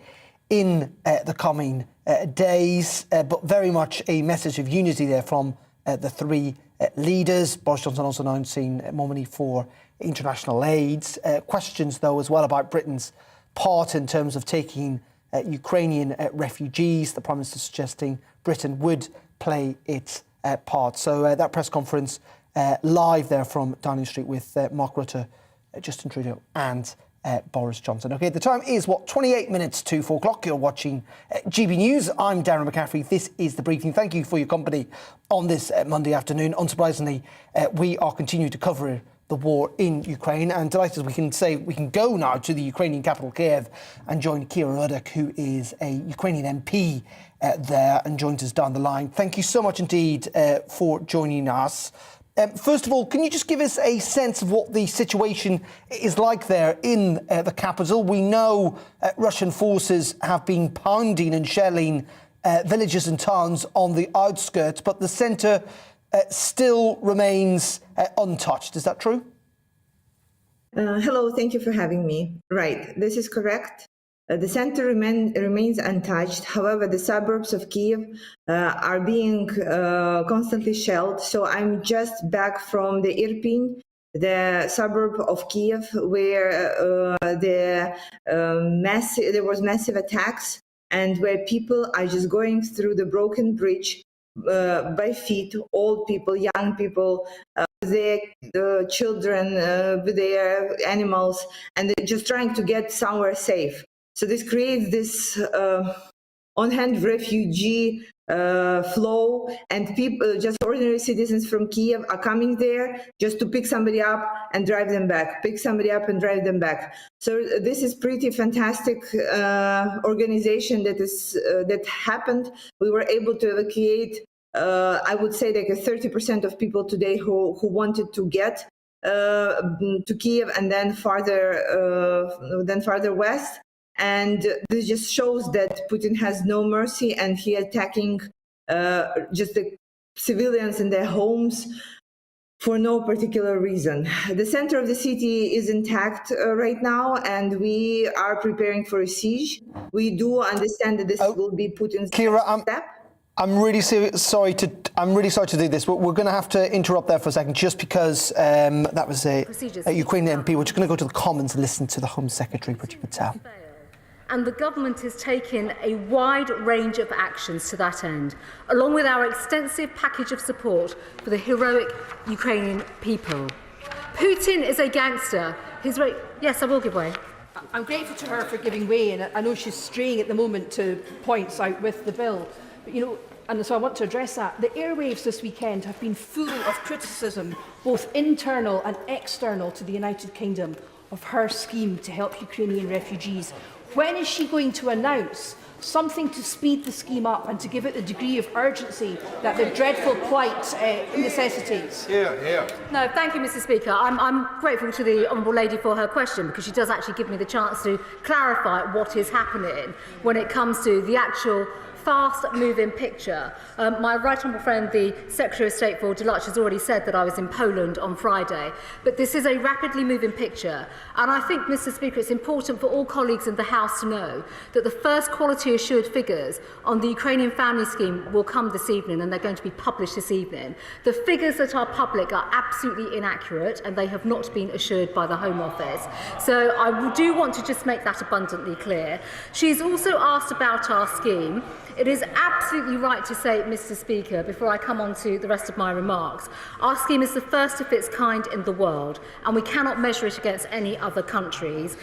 [SPEAKER 9] in the coming days, but very much a message of unity there from the three leaders. Boris Johnson also announcing more money for international aid. Questions, though, as well about Britain's part in terms of taking Ukrainian refugees. The Prime Minister suggesting Britain would play its part. So that press conference live there from Downing Street with Mark Rutte, Justin Trudeau and Boris Johnson. OK, the time is, 28 minutes to 4 o'clock. You're watching GB News. I'm Darren McCaffrey. This is The Briefing. Thank you for your company on this Monday afternoon. Unsurprisingly, we are continuing to cover the war in Ukraine, and delighted we can go now to the Ukrainian capital, Kiev, and join Kira Rudik, who is a Ukrainian MP there and joins us down the line. Thank you so much indeed for joining us. First of all, can you just give us a sense of what the situation is like there in the capital? We know Russian forces have been pounding and shelling villages and towns on the outskirts, but the centre still remains untouched. Is that true?
[SPEAKER 5] Hello, thank you for having me. Right, this is correct. The center remains untouched. However, the suburbs of Kiev are being constantly shelled. So I'm just back from the Irpin, the suburb of Kiev, where there was massive attacks, and where people are just going through the broken bridge by feet, old people, young people, their children, with their animals, and they're just trying to get somewhere safe. So this creates this on-hand refugee flow, and people, just ordinary citizens from Kiev, are coming there just to pick somebody up and drive them back, pick somebody up and drive them back. So this is pretty fantastic organization that happened. We were able to evacuate, I would say, like 30% of people today who wanted to get to Kiev and then farther west. And this just shows that Putin has no mercy, and he attacking just the civilians in their homes for no particular reason. The center of the city is intact right now, and we are preparing for a siege. We do understand that this will be Putin's
[SPEAKER 9] Kira,
[SPEAKER 5] step.
[SPEAKER 9] I'm really sorry to do this, but we're going to have to interrupt there for a second, just because that was a Ukrainian MP. We're just going to go to the Commons and listen to the Home Secretary, Priti Patel.
[SPEAKER 17] And the government is taking a wide range of actions to that end, along with our extensive package of support for the heroic Ukrainian people. Putin is a gangster. Yes, I will give way.
[SPEAKER 19] I'm grateful to her for giving way, and I know she's straying at the moment to points out with the bill. But, and so I want to address that. The airwaves this weekend have been full of criticism, both internal and external to the United Kingdom, of her scheme to help Ukrainian refugees. When is she going to announce something to speed the scheme up and to give it the degree of urgency that the dreadful plight necessitates?
[SPEAKER 17] No, thank you, Mr. Speaker. I'm grateful to the Honourable Lady for her question, because she does actually give me the chance to clarify what is happening when it comes to the actual fast-moving picture. My right honourable friend, the Secretary of State for Dulacz, has already said that I was in Poland on Friday. But this is a rapidly moving picture. And I think, Mr. Speaker, it's important for all colleagues in the House to know that the first quality assured figures on the Ukrainian family scheme will come this evening, and they're going to be published this evening. The figures that are public are absolutely inaccurate, and they have not been assured by the Home Office. So I do want to just make that abundantly clear. She's also asked about our scheme. It is absolutely right to say, Mr. Speaker, before I come on to the rest of my remarks, our scheme is the first of its kind in the world, and we cannot measure it against any other countries.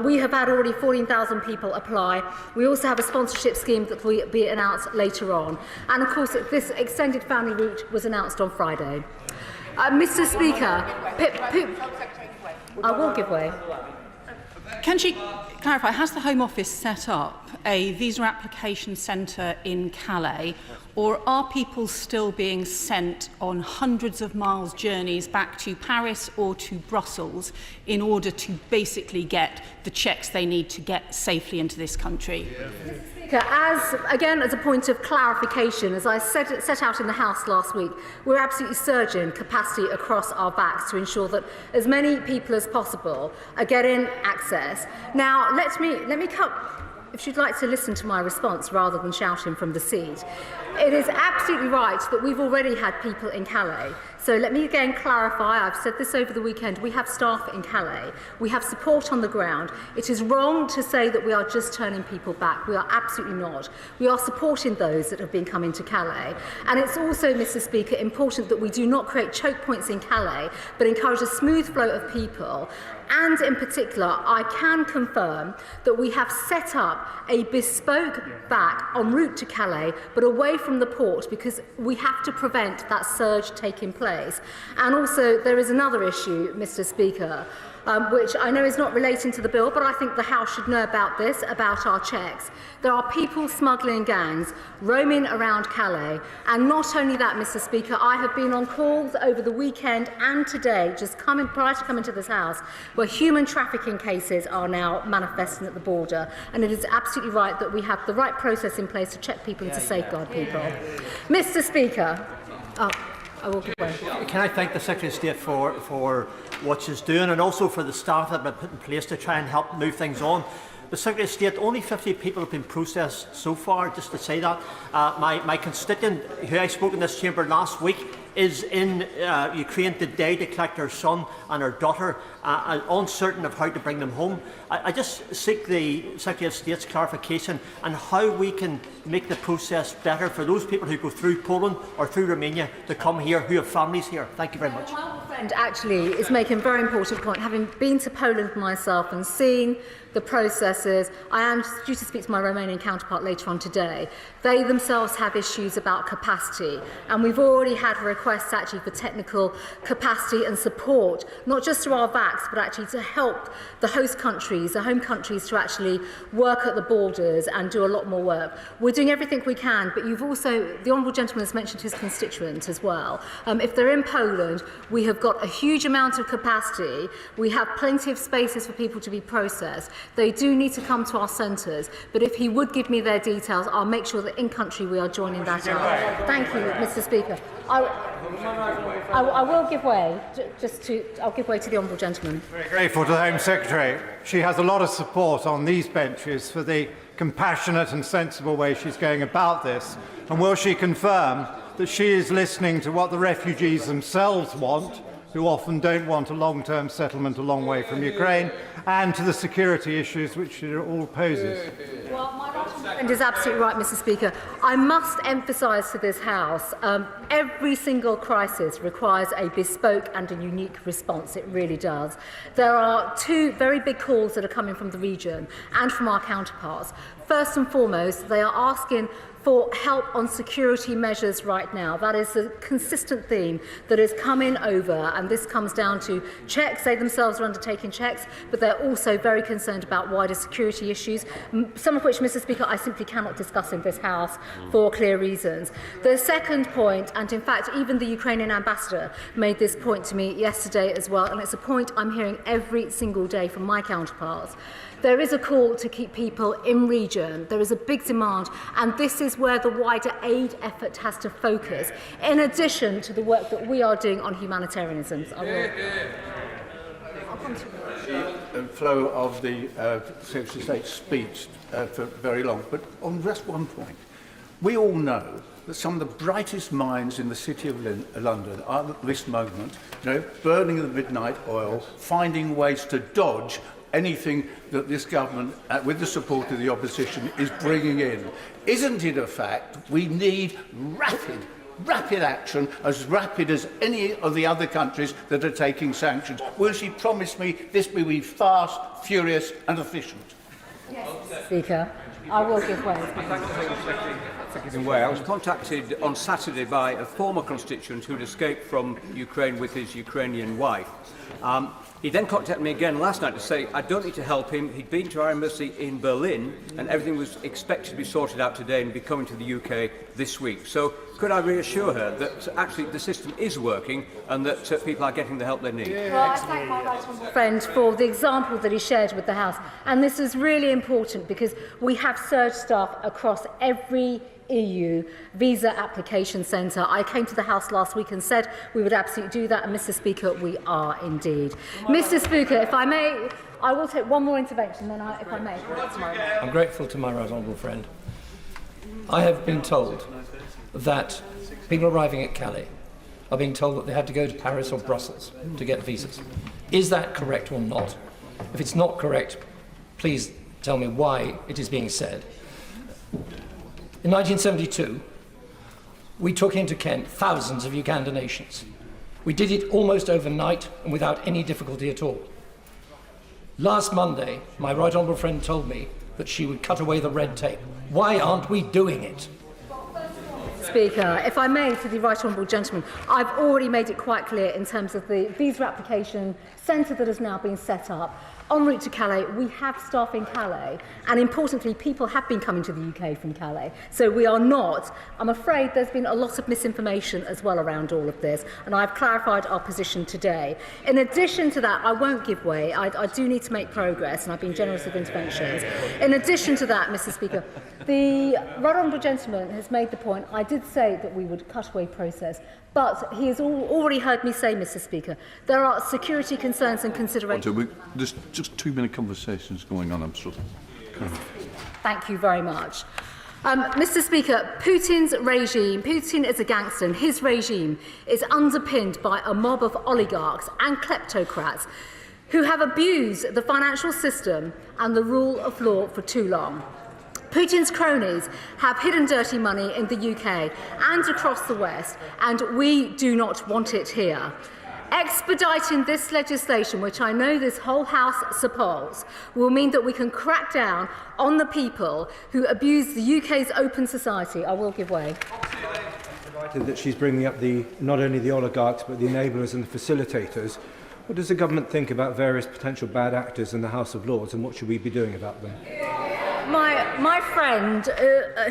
[SPEAKER 17] We have had already 14,000 people apply. We also have a sponsorship scheme that will be announced later on. And of course, this extended family route was announced on Friday. Mr. Speaker, I will give way.
[SPEAKER 23] Can she clarify, has the Home Office set up a visa application centre in Calais, or are people still being sent on hundreds of miles journeys back to Paris or to Brussels in order to basically get the checks they need to get safely into this country?
[SPEAKER 17] As a point of clarification, as I set out in the House last week, we're absolutely surging capacity across our backs to ensure that as many people as possible are getting access. Now, let me cut. If you'd like to listen to my response rather than shouting from the seat. It is absolutely right that we've already had people in Calais. So let me again clarify, I've said this over the weekend, we have staff in Calais, we have support on the ground. It is wrong to say that we are just turning people back. We are absolutely not. We are supporting those that have been coming to Calais. And it's also, Mr. Speaker, important that we do not create choke points in Calais, but encourage a smooth flow of people. And in particular, I can confirm that we have set up a bespoke back en route to Calais, but away from the port, because we have to prevent that surge taking place. And also, there is another issue, Mr. Speaker, which I know is not relating to the bill, but I think the House should know about this, about our checks. There are people smuggling gangs roaming around Calais. And not only that, Mr. Speaker, I have been on calls over the weekend and today, just prior to coming to this House, where human trafficking cases are now manifesting at the border. And it is absolutely right that we have the right process in place to check people and to safeguard people. Mr. Speaker, I will give way.
[SPEAKER 24] Can I thank the Secretary of State for what she's doing, and also for the staff that have been put in place to try and help move things on. The Secretary of State, only 50 people have been processed so far, just to say that. My constituent, who I spoke in this chamber last week, is in Ukraine today to collect her son and her daughter, uncertain of how to bring them home. I just seek the Secretary of State's clarification on how we can make the process better for those people who go through Poland or through Romania to come here, who have families here. Thank you very much.
[SPEAKER 17] My friend actually is making a very important point. Having been to Poland myself and seen the processes, I am due to speak to my Romanian counterpart later on today. They themselves have issues about capacity, and we've already had requests actually for technical capacity and support, not just through our VACs, but actually to help the host countries, the home countries, to actually work at the borders and do a lot more work. We're doing everything we can, but you've also, the Honourable Gentleman has mentioned his constituents as well. If they're in Poland, we have got a huge amount of capacity. We have plenty of spaces for people to be processed. They do need to come to our centres, but if he would give me their details, I'll make sure that in country we are joining that up. Thank you, Mr. Speaker. I will give way. I'll give way to the Honourable Gentleman.
[SPEAKER 13] Very grateful to the Home Secretary. She has a lot of support on these benches for the compassionate and sensible way she's going about this. And will she confirm that she is listening to what the refugees themselves want, who often don't want a long-term settlement a long way from Ukraine, and to the security issues which it all poses?
[SPEAKER 17] Well, my friend is absolutely right, Mr. Speaker. I must emphasise to this House, every single crisis requires a bespoke and a unique response. It really does. There are two very big calls that are coming from the region and from our counterparts. First and foremost, they are asking for help on security measures right now. That is a consistent theme that is coming over, and this comes down to checks. They themselves are undertaking checks, but they're also very concerned about wider security issues, some of which, Mr. Speaker, I simply cannot discuss in this House for clear reasons. The second point, and in fact even the Ukrainian ambassador made this point to me yesterday as well, and it's a point I'm hearing every single day from my counterparts. There is a call to keep people in region. There is a big demand, and this is where the wider aid effort has to focus, in addition to the work that we are doing on humanitarianism. I'll come to
[SPEAKER 18] the flow of the Secretary of State's speech for very long, but on just one point. We all know that some of the brightest minds in the City of London are at this moment, burning the midnight oil, finding ways to dodge anything that this government, with the support of the opposition, is bringing in. Isn't it a fact we need rapid action, as rapid as any of the other countries that are taking sanctions? Will she promise me this will be fast, furious and efficient?
[SPEAKER 17] Yes, Speaker. I will give way.
[SPEAKER 20] I was contacted on Saturday by a former constituent who'd escaped from Ukraine with his Ukrainian wife. He then contacted me again last night to say I don't need to help him. He'd been to our embassy in Berlin and everything was expected to be sorted out today and be coming to the UK this week. So could I reassure her that actually the system is working and that people are getting the help they need?
[SPEAKER 17] Well, I thank my right honourable friend for the example that he shared with the House. And this is really important because we have surge staff across every EU visa application centre. I came to the House last week and said we would absolutely do that, and Mr. Speaker, we are indeed. Mr. Speaker, if I may, I will take one more intervention, then if I may.
[SPEAKER 21] I'm grateful to my right honourable friend. I have been told that people arriving at Calais are being told that they had to go to Paris or Brussels to get visas. Is that correct or not? If it's not correct, please tell me why it is being said. In 1972, we took into Kent thousands of Ugandan nations. We did it almost overnight and without any difficulty at all. Last Monday, my right honourable friend told me that she would cut away the red tape. Why aren't we doing it?
[SPEAKER 17] Speaker, if I may, to the right honourable gentleman, I've already made it quite clear in terms of the visa application centre that has now been set up. En route to Calais, we have staff in Calais, and importantly, people have been coming to the UK from Calais. So we are not, I'm afraid there's been a lot of misinformation as well around all of this, and I've clarified our position today. In addition to that, I won't give way. I do need to make progress, and I've been generous with interventions. In addition to that, Mr. Speaker, the right honourable gentleman has made the point. I did say that we would cut away process, but he has already heard me say, Mr. Speaker, there are security concerns and considerations.
[SPEAKER 25] There's just 2-minute conversations going on. I'm sort of.
[SPEAKER 17] Thank you very much. Mr. Speaker, Putin's regime, Putin is a gangster, and his regime is underpinned by a mob of oligarchs and kleptocrats who have abused the financial system and the rule of law for too long. Putin's cronies have hidden dirty money in the UK and across the West, and we do not want it here. Expediting this legislation, which I know this whole House supports, will mean that we can crack down on the people who abuse the UK's open society. I will give way.
[SPEAKER 6] That she's bringing up not only the oligarchs but the enablers and the facilitators. What does the government think about various potential bad actors in the House of Lords, and what should we be doing about them?
[SPEAKER 17] My friend,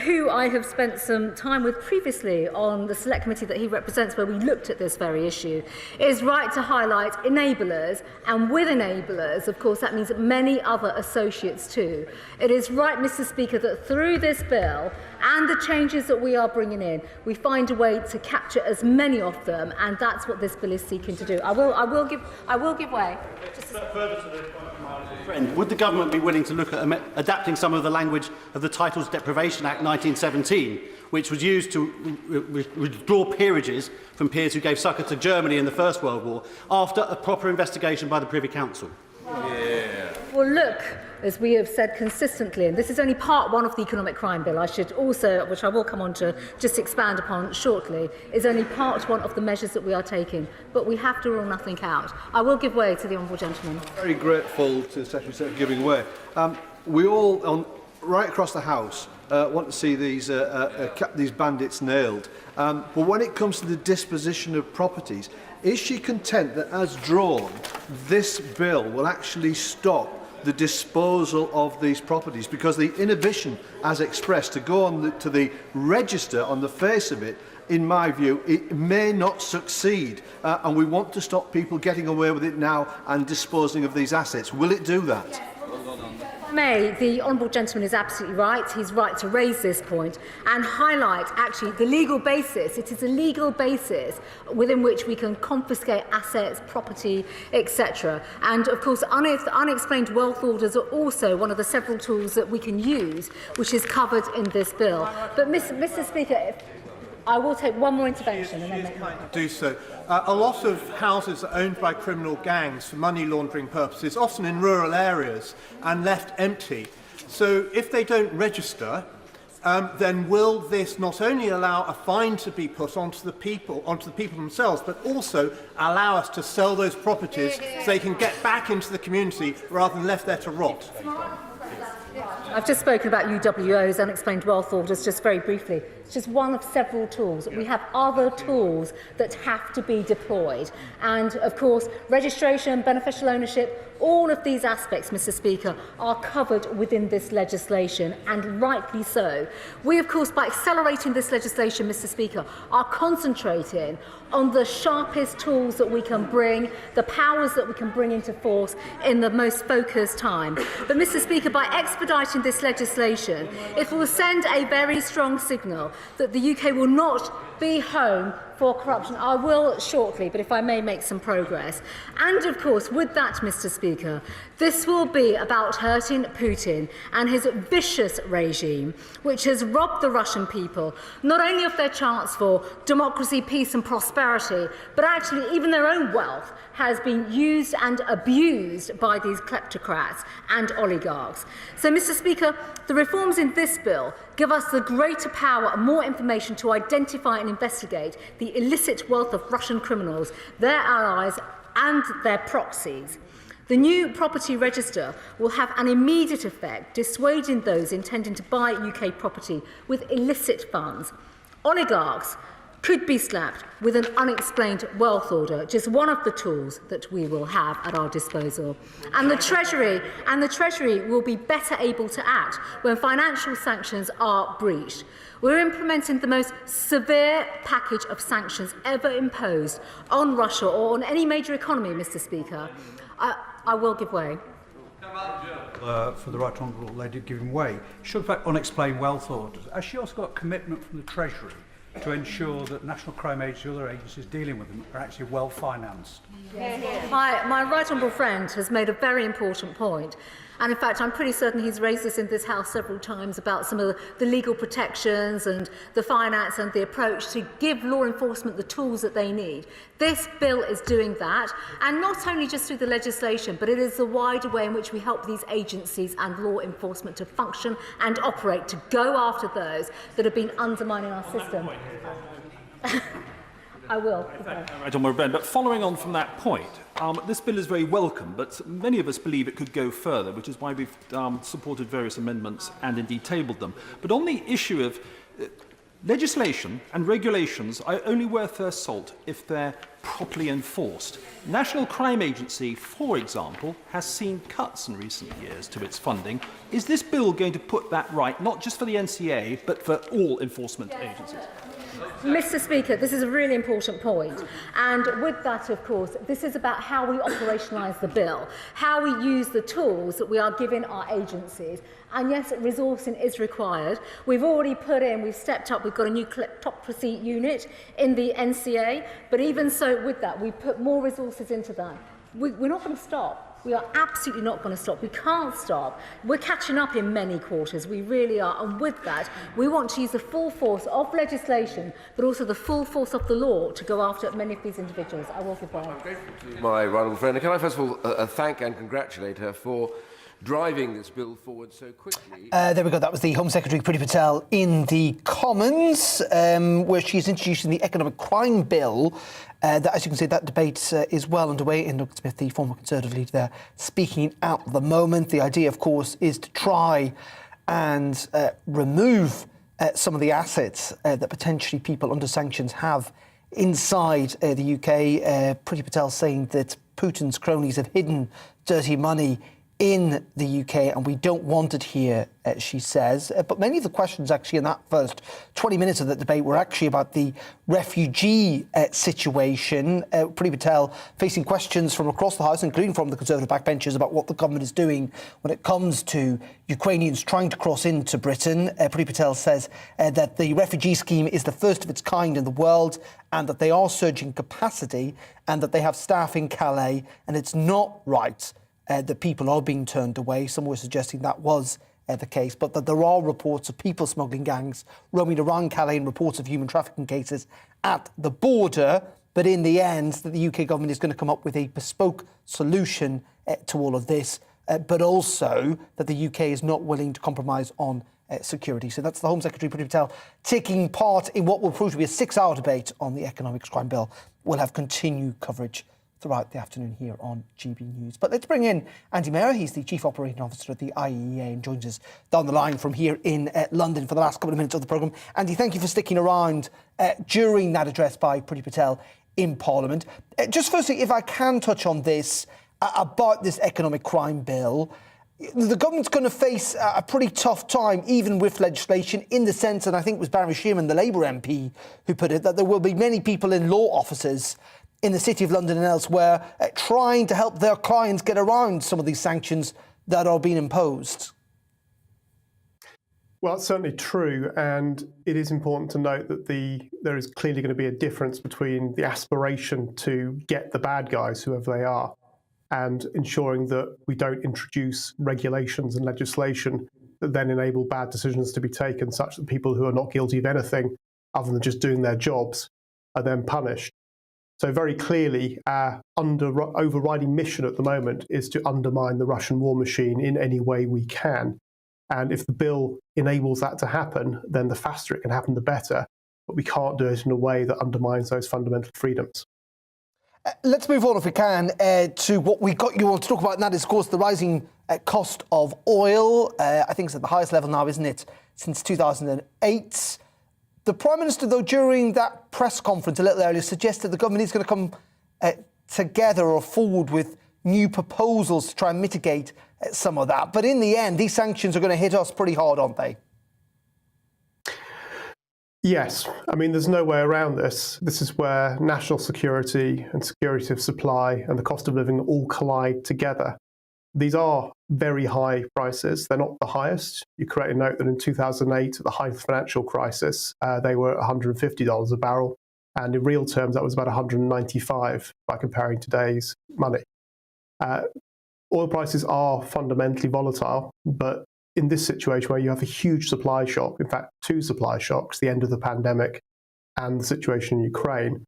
[SPEAKER 17] who I have spent some time with previously on the select committee that he represents, where we looked at this very issue, is right to highlight enablers, and with enablers, of course, that means many other associates too. It is right, Mr. Speaker, that through this bill and the changes that we are bringing in, we find a way to capture as many of them, and that's what this bill is seeking to do. I will give way.
[SPEAKER 7] Further to the friend, would the government be willing to look at adapting some of the language of the Titles Deprivation Act 1917, which was used to withdraw peerages from peers who gave succour to Germany in the First World War, after a proper investigation by the Privy Council?
[SPEAKER 17] Well, look, as we have said consistently, and this is only part one of the economic crime bill, I should also, which I will come on to just expand upon shortly, is only part one of the measures that we are taking. But we have to rule nothing out. I will give way to the honourable gentleman.
[SPEAKER 10] Very grateful to the Secretary for giving way. We all, right across the House, want to see these bandits nailed. But when it comes to the disposition of properties, is she content that, as drawn, this bill will actually stop the disposal of these properties? Because the inhibition, as expressed, to go on to the register on the face of it, in my view, it may not succeed. And we want to stop people getting away with it now and disposing of these assets. Will it do that?
[SPEAKER 17] The honourable gentleman is absolutely right. He's right to raise this point and highlight actually the legal basis. It is a legal basis within which we can confiscate assets, property, etc. And of course, unexplained wealth orders are also one of the several tools that we can use, which is covered in this bill. But Mr. Speaker, I will take one more intervention and then
[SPEAKER 24] do so. A lot of houses are owned by criminal gangs for money laundering purposes, often in rural areas, and left empty. So if they don't register, then will this not only allow a fine to be put onto the people themselves, but also allow us to sell those properties so they can get back into the community rather than left there to rot?
[SPEAKER 17] I've just spoken about UWOs, unexplained wealth orders, just very briefly. It's just one of several tools. We have other tools that have to be deployed. And, of course, registration, beneficial ownership, all of these aspects, Mr. Speaker, are covered within this legislation, and rightly so. We, of course, by accelerating this legislation, Mr. Speaker, are concentrating on the sharpest tools that we can bring, the powers that we can bring into force in the most focused time. But, Mr. Speaker, by expediting this legislation, it will send a very strong signal that the UK will not be home for corruption. I will shortly, but if I may make some progress. And of course, with that, Mr. Speaker, this will be about hurting Putin and his vicious regime, which has robbed the Russian people not only of their chance for democracy, peace and prosperity, but actually even their own wealth has been used and abused by these kleptocrats and oligarchs. So, Mr. Speaker, the reforms in this bill give us the greater power and more information to identify and investigate the illicit wealth of Russian criminals, their allies and their proxies. The new property register will have an immediate effect, dissuading those intending to buy UK property with illicit funds. Oligarchs could be slapped with an unexplained wealth order, just one of the tools that we will have at our disposal. And the Treasury will be better able to act when financial sanctions are breached. We're implementing the most severe package of sanctions ever imposed on Russia or on any major economy, Mr. Speaker. I will give way.
[SPEAKER 18] For the Right Honourable Lady giving way. She talked about unexplained wealth orders. Has she also got commitment from the Treasury
[SPEAKER 1] to ensure that National Crime Agency and other agencies dealing with them are actually well financed?
[SPEAKER 17] My right honourable friend has made a very important point. And in fact, I'm pretty certain he's raised this in this House several times about some of the legal protections and the finance and the approach to give law enforcement the tools that they need. This bill is doing that, and not only just through the legislation, but it is the wider way in which we help these agencies and law enforcement to function and operate, to go after those that have been undermining our system. I will.
[SPEAKER 2] Right on, but following on from that point, this bill is very welcome, but many of us believe it could go further, which is why we've supported various amendments and indeed tabled them. But on the issue of legislation and regulations are only worth their salt if they're properly enforced. National Crime Agency, for example, has seen cuts in recent years to its funding. Is this bill going to put that right, not just for the NCA, but for all enforcement agencies?
[SPEAKER 17] Mr. Speaker, this is a really important point. And with that, of course, this is about how we operationalise the bill, how we use the tools that we are giving our agencies. And yes, resourcing is required. We've already we've stepped up, we've got a new kleptocracy unit in the NCA, but even so with that, we put more resources into that. We're not going to stop. We are absolutely not going to stop. We can't stop. We're catching up in many quarters. We really are. And with that, we want to use the full force of legislation, but also the full force of the law to go after many of these individuals. I will goodbye.
[SPEAKER 8] My right honourable friend, can I first of all thank and congratulate her for driving this bill forward so quickly.
[SPEAKER 9] There we go. That was the Home Secretary Priti Patel in the Commons, where she's introducing the economic crime bill. That, as you can see, that debate is well underway. Ian Smith, the former Conservative leader there, speaking out at the moment. The idea, of course, is to try and remove some of the assets that potentially people under sanctions have inside the UK. Priti Patel saying that Putin's cronies have hidden dirty money in the UK, and we don't want it here, she says. But many of the questions actually in that first 20 minutes of the debate were actually about the refugee situation. Priti Patel facing questions from across the House, including from the Conservative backbenchers, about what the government is doing when it comes to Ukrainians trying to cross into Britain. Priti Patel says that the refugee scheme is the first of its kind in the world, and that they are surging capacity, and that they have staff in Calais, and it's not right that people are being turned away. Some were suggesting that was the case, but that there are reports of people smuggling gangs roaming around Calais and reports of human trafficking cases at the border. But in the end, that the UK government is going to come up with a bespoke solution to all of this, but also that the UK is not willing to compromise on security. So that's the Home Secretary, Priti Patel, taking part in what will prove to be a 6-hour debate on the economic crime bill. We'll have continued coverage throughout the afternoon here on GBNews. But let's bring in Andy Mayer. He's the Chief Operating Officer at the IEA and joins us down the line from here in London for the last couple of minutes of the programme. Andy, thank you for sticking around during that address by Priti Patel in Parliament. Just firstly, if I can touch on this, about this economic crime bill, the government's going to face a pretty tough time, even with legislation, in the sense, and I think it was Barry Shearman, the Labour MP, who put it, that there will be many people in law offices in the City of London and elsewhere trying to help their clients get around some of these sanctions that are being imposed.
[SPEAKER 22] Well, it's certainly true, and it is important to note that there is clearly going to be a difference between the aspiration to get the bad guys, whoever they are, and ensuring that we don't introduce regulations and legislation that then enable bad decisions to be taken, such that people who are not guilty of anything other than just doing their jobs are then punished. So very clearly, our overriding mission at the moment is to undermine the Russian war machine in any way we can. And if the bill enables that to happen, then the faster it can happen, the better. But we can't do it in a way that undermines those fundamental freedoms.
[SPEAKER 9] Let's move on, if we can, to what we got you all to talk about, and that is, of course, the rising cost of oil. I think it's at the highest level now, isn't it, since 2008. The Prime Minister, though, during that press conference a little earlier, suggested the government is going to come together or forward with new proposals to try and mitigate some of that. But in the end, these sanctions are going to hit us pretty hard, aren't they?
[SPEAKER 22] Yes. I mean, there's no way around this. This is where national security and security of supply and the cost of living all collide together. These are very high prices. They're not the highest. You correctly note that in 2008, at the height of the financial crisis, they were $150 a barrel. And in real terms, that was about 195 by comparing today's money. Oil prices are fundamentally volatile, but in this situation where you have a huge supply shock, in fact, two supply shocks, the end of the pandemic and the situation in Ukraine,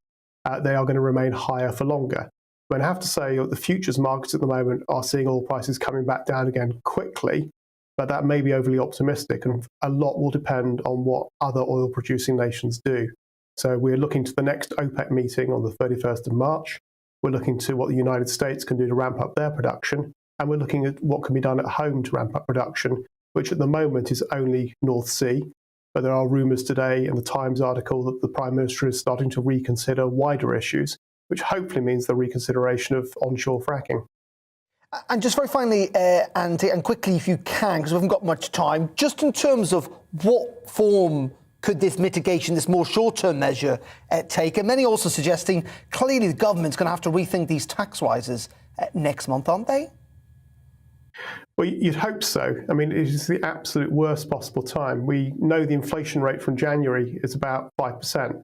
[SPEAKER 22] they are going to remain higher for longer. I have to say that the futures markets at the moment are seeing oil prices coming back down again quickly, but that may be overly optimistic, and a lot will depend on what other oil-producing nations do. So we're looking to the next OPEC meeting on the 31st of March. We're looking to what the United States can do to ramp up their production, and we're looking at what can be done at home to ramp up production, which at the moment is only North Sea. But there are rumours today in the Times article that the Prime Minister is starting to reconsider wider issues, which hopefully means the reconsideration of onshore fracking.
[SPEAKER 9] And just very finally, Andy, and quickly if you can, because we haven't got much time, just in terms of what form could this mitigation, this more short-term measure take? And many also suggesting clearly the government's going to have to rethink these tax rises next month, aren't they?
[SPEAKER 22] Well, you'd hope so. I mean, it is the absolute worst possible time. We know the inflation rate from January is about 5%.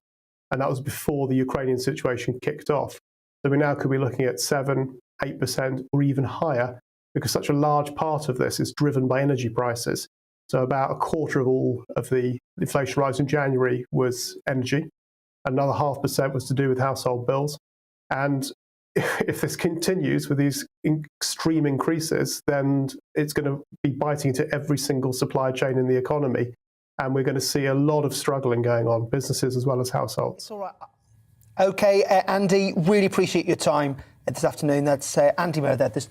[SPEAKER 22] And that was before the Ukrainian situation kicked off. So we now could be looking at 7, 8% or even higher, because such a large part of this is driven by energy prices. So about a quarter of all of the inflation rise in January was energy. Another 0.5% was to do with household bills. And if this continues with these extreme increases, then it's going to be biting into every single supply chain in the economy. And we're going to see a lot of struggling going on, businesses as well as households.
[SPEAKER 9] It's all right. OK, Andy, really appreciate your time this afternoon. That's Andy Moore, the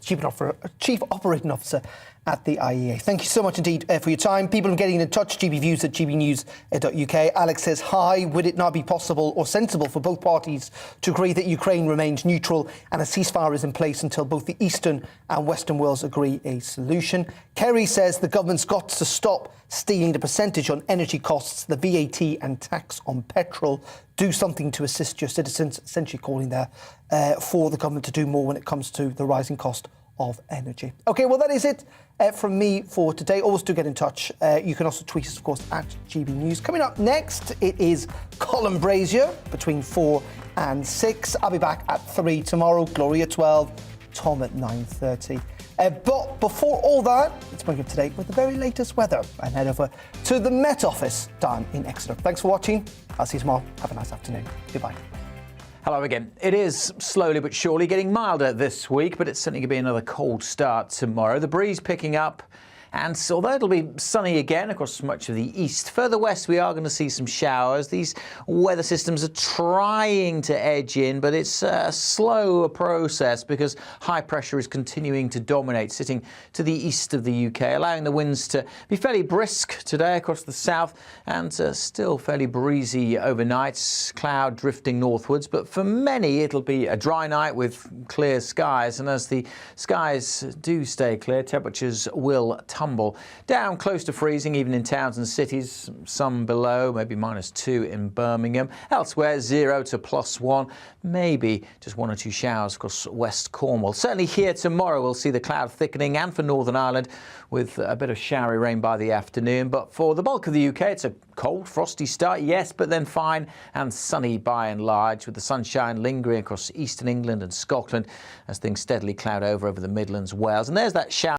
[SPEAKER 9] Chief Operating Officer at the IEA. Thank you so much indeed for your time. People are getting in touch, gbviews at gbnews.uk. Alex says, hi, would it not be possible or sensible for both parties to agree that Ukraine remains neutral and a ceasefire is in place until both the eastern and western worlds agree a solution? Kerry says the government's got to stop stealing the percentage on energy costs, the VAT and tax on petrol. Do something to assist your citizens, essentially calling there for the government to do more when it comes to the rising cost of energy. OK, well, that is it from me for today. Always do get in touch. You can also tweet us, of course, at GB News. Coming up next, it is Colin Brazier between 4 and 6. I'll be back at 3 tomorrow. Gloria at 12. Tom at 9:30. But before all that, let's bring you up to date with the very latest weather and head over to the Met Office down in Exeter. Thanks for watching. I'll see you tomorrow. Have a nice afternoon. Goodbye.
[SPEAKER 3] Hello again. It is slowly but surely getting milder this week, but it's certainly going to be another cold start tomorrow. The breeze picking up, and so although it'll be sunny again across much of the east, further west we are going to see some showers. These weather systems are trying to edge in, but it's a slow process because high pressure is continuing to dominate, sitting to the east of the UK, allowing the winds to be fairly brisk today across the south and still fairly breezy overnight, cloud drifting northwards. But for many, it'll be a dry night with clear skies, and as the skies do stay clear, temperatures will tumble down close to freezing, even in towns and cities, some below, maybe -2 in Birmingham. Elsewhere, 0 to +1, maybe just 1 or 2 showers across West Cornwall. Certainly here tomorrow, we'll see the cloud thickening, and for Northern Ireland, with a bit of showery rain by the afternoon. But for the bulk of the UK, it's a cold, frosty start, yes, but then fine and sunny by and large, with the sunshine lingering across eastern England and Scotland as things steadily cloud over the Midlands, Wales. And there's that shower.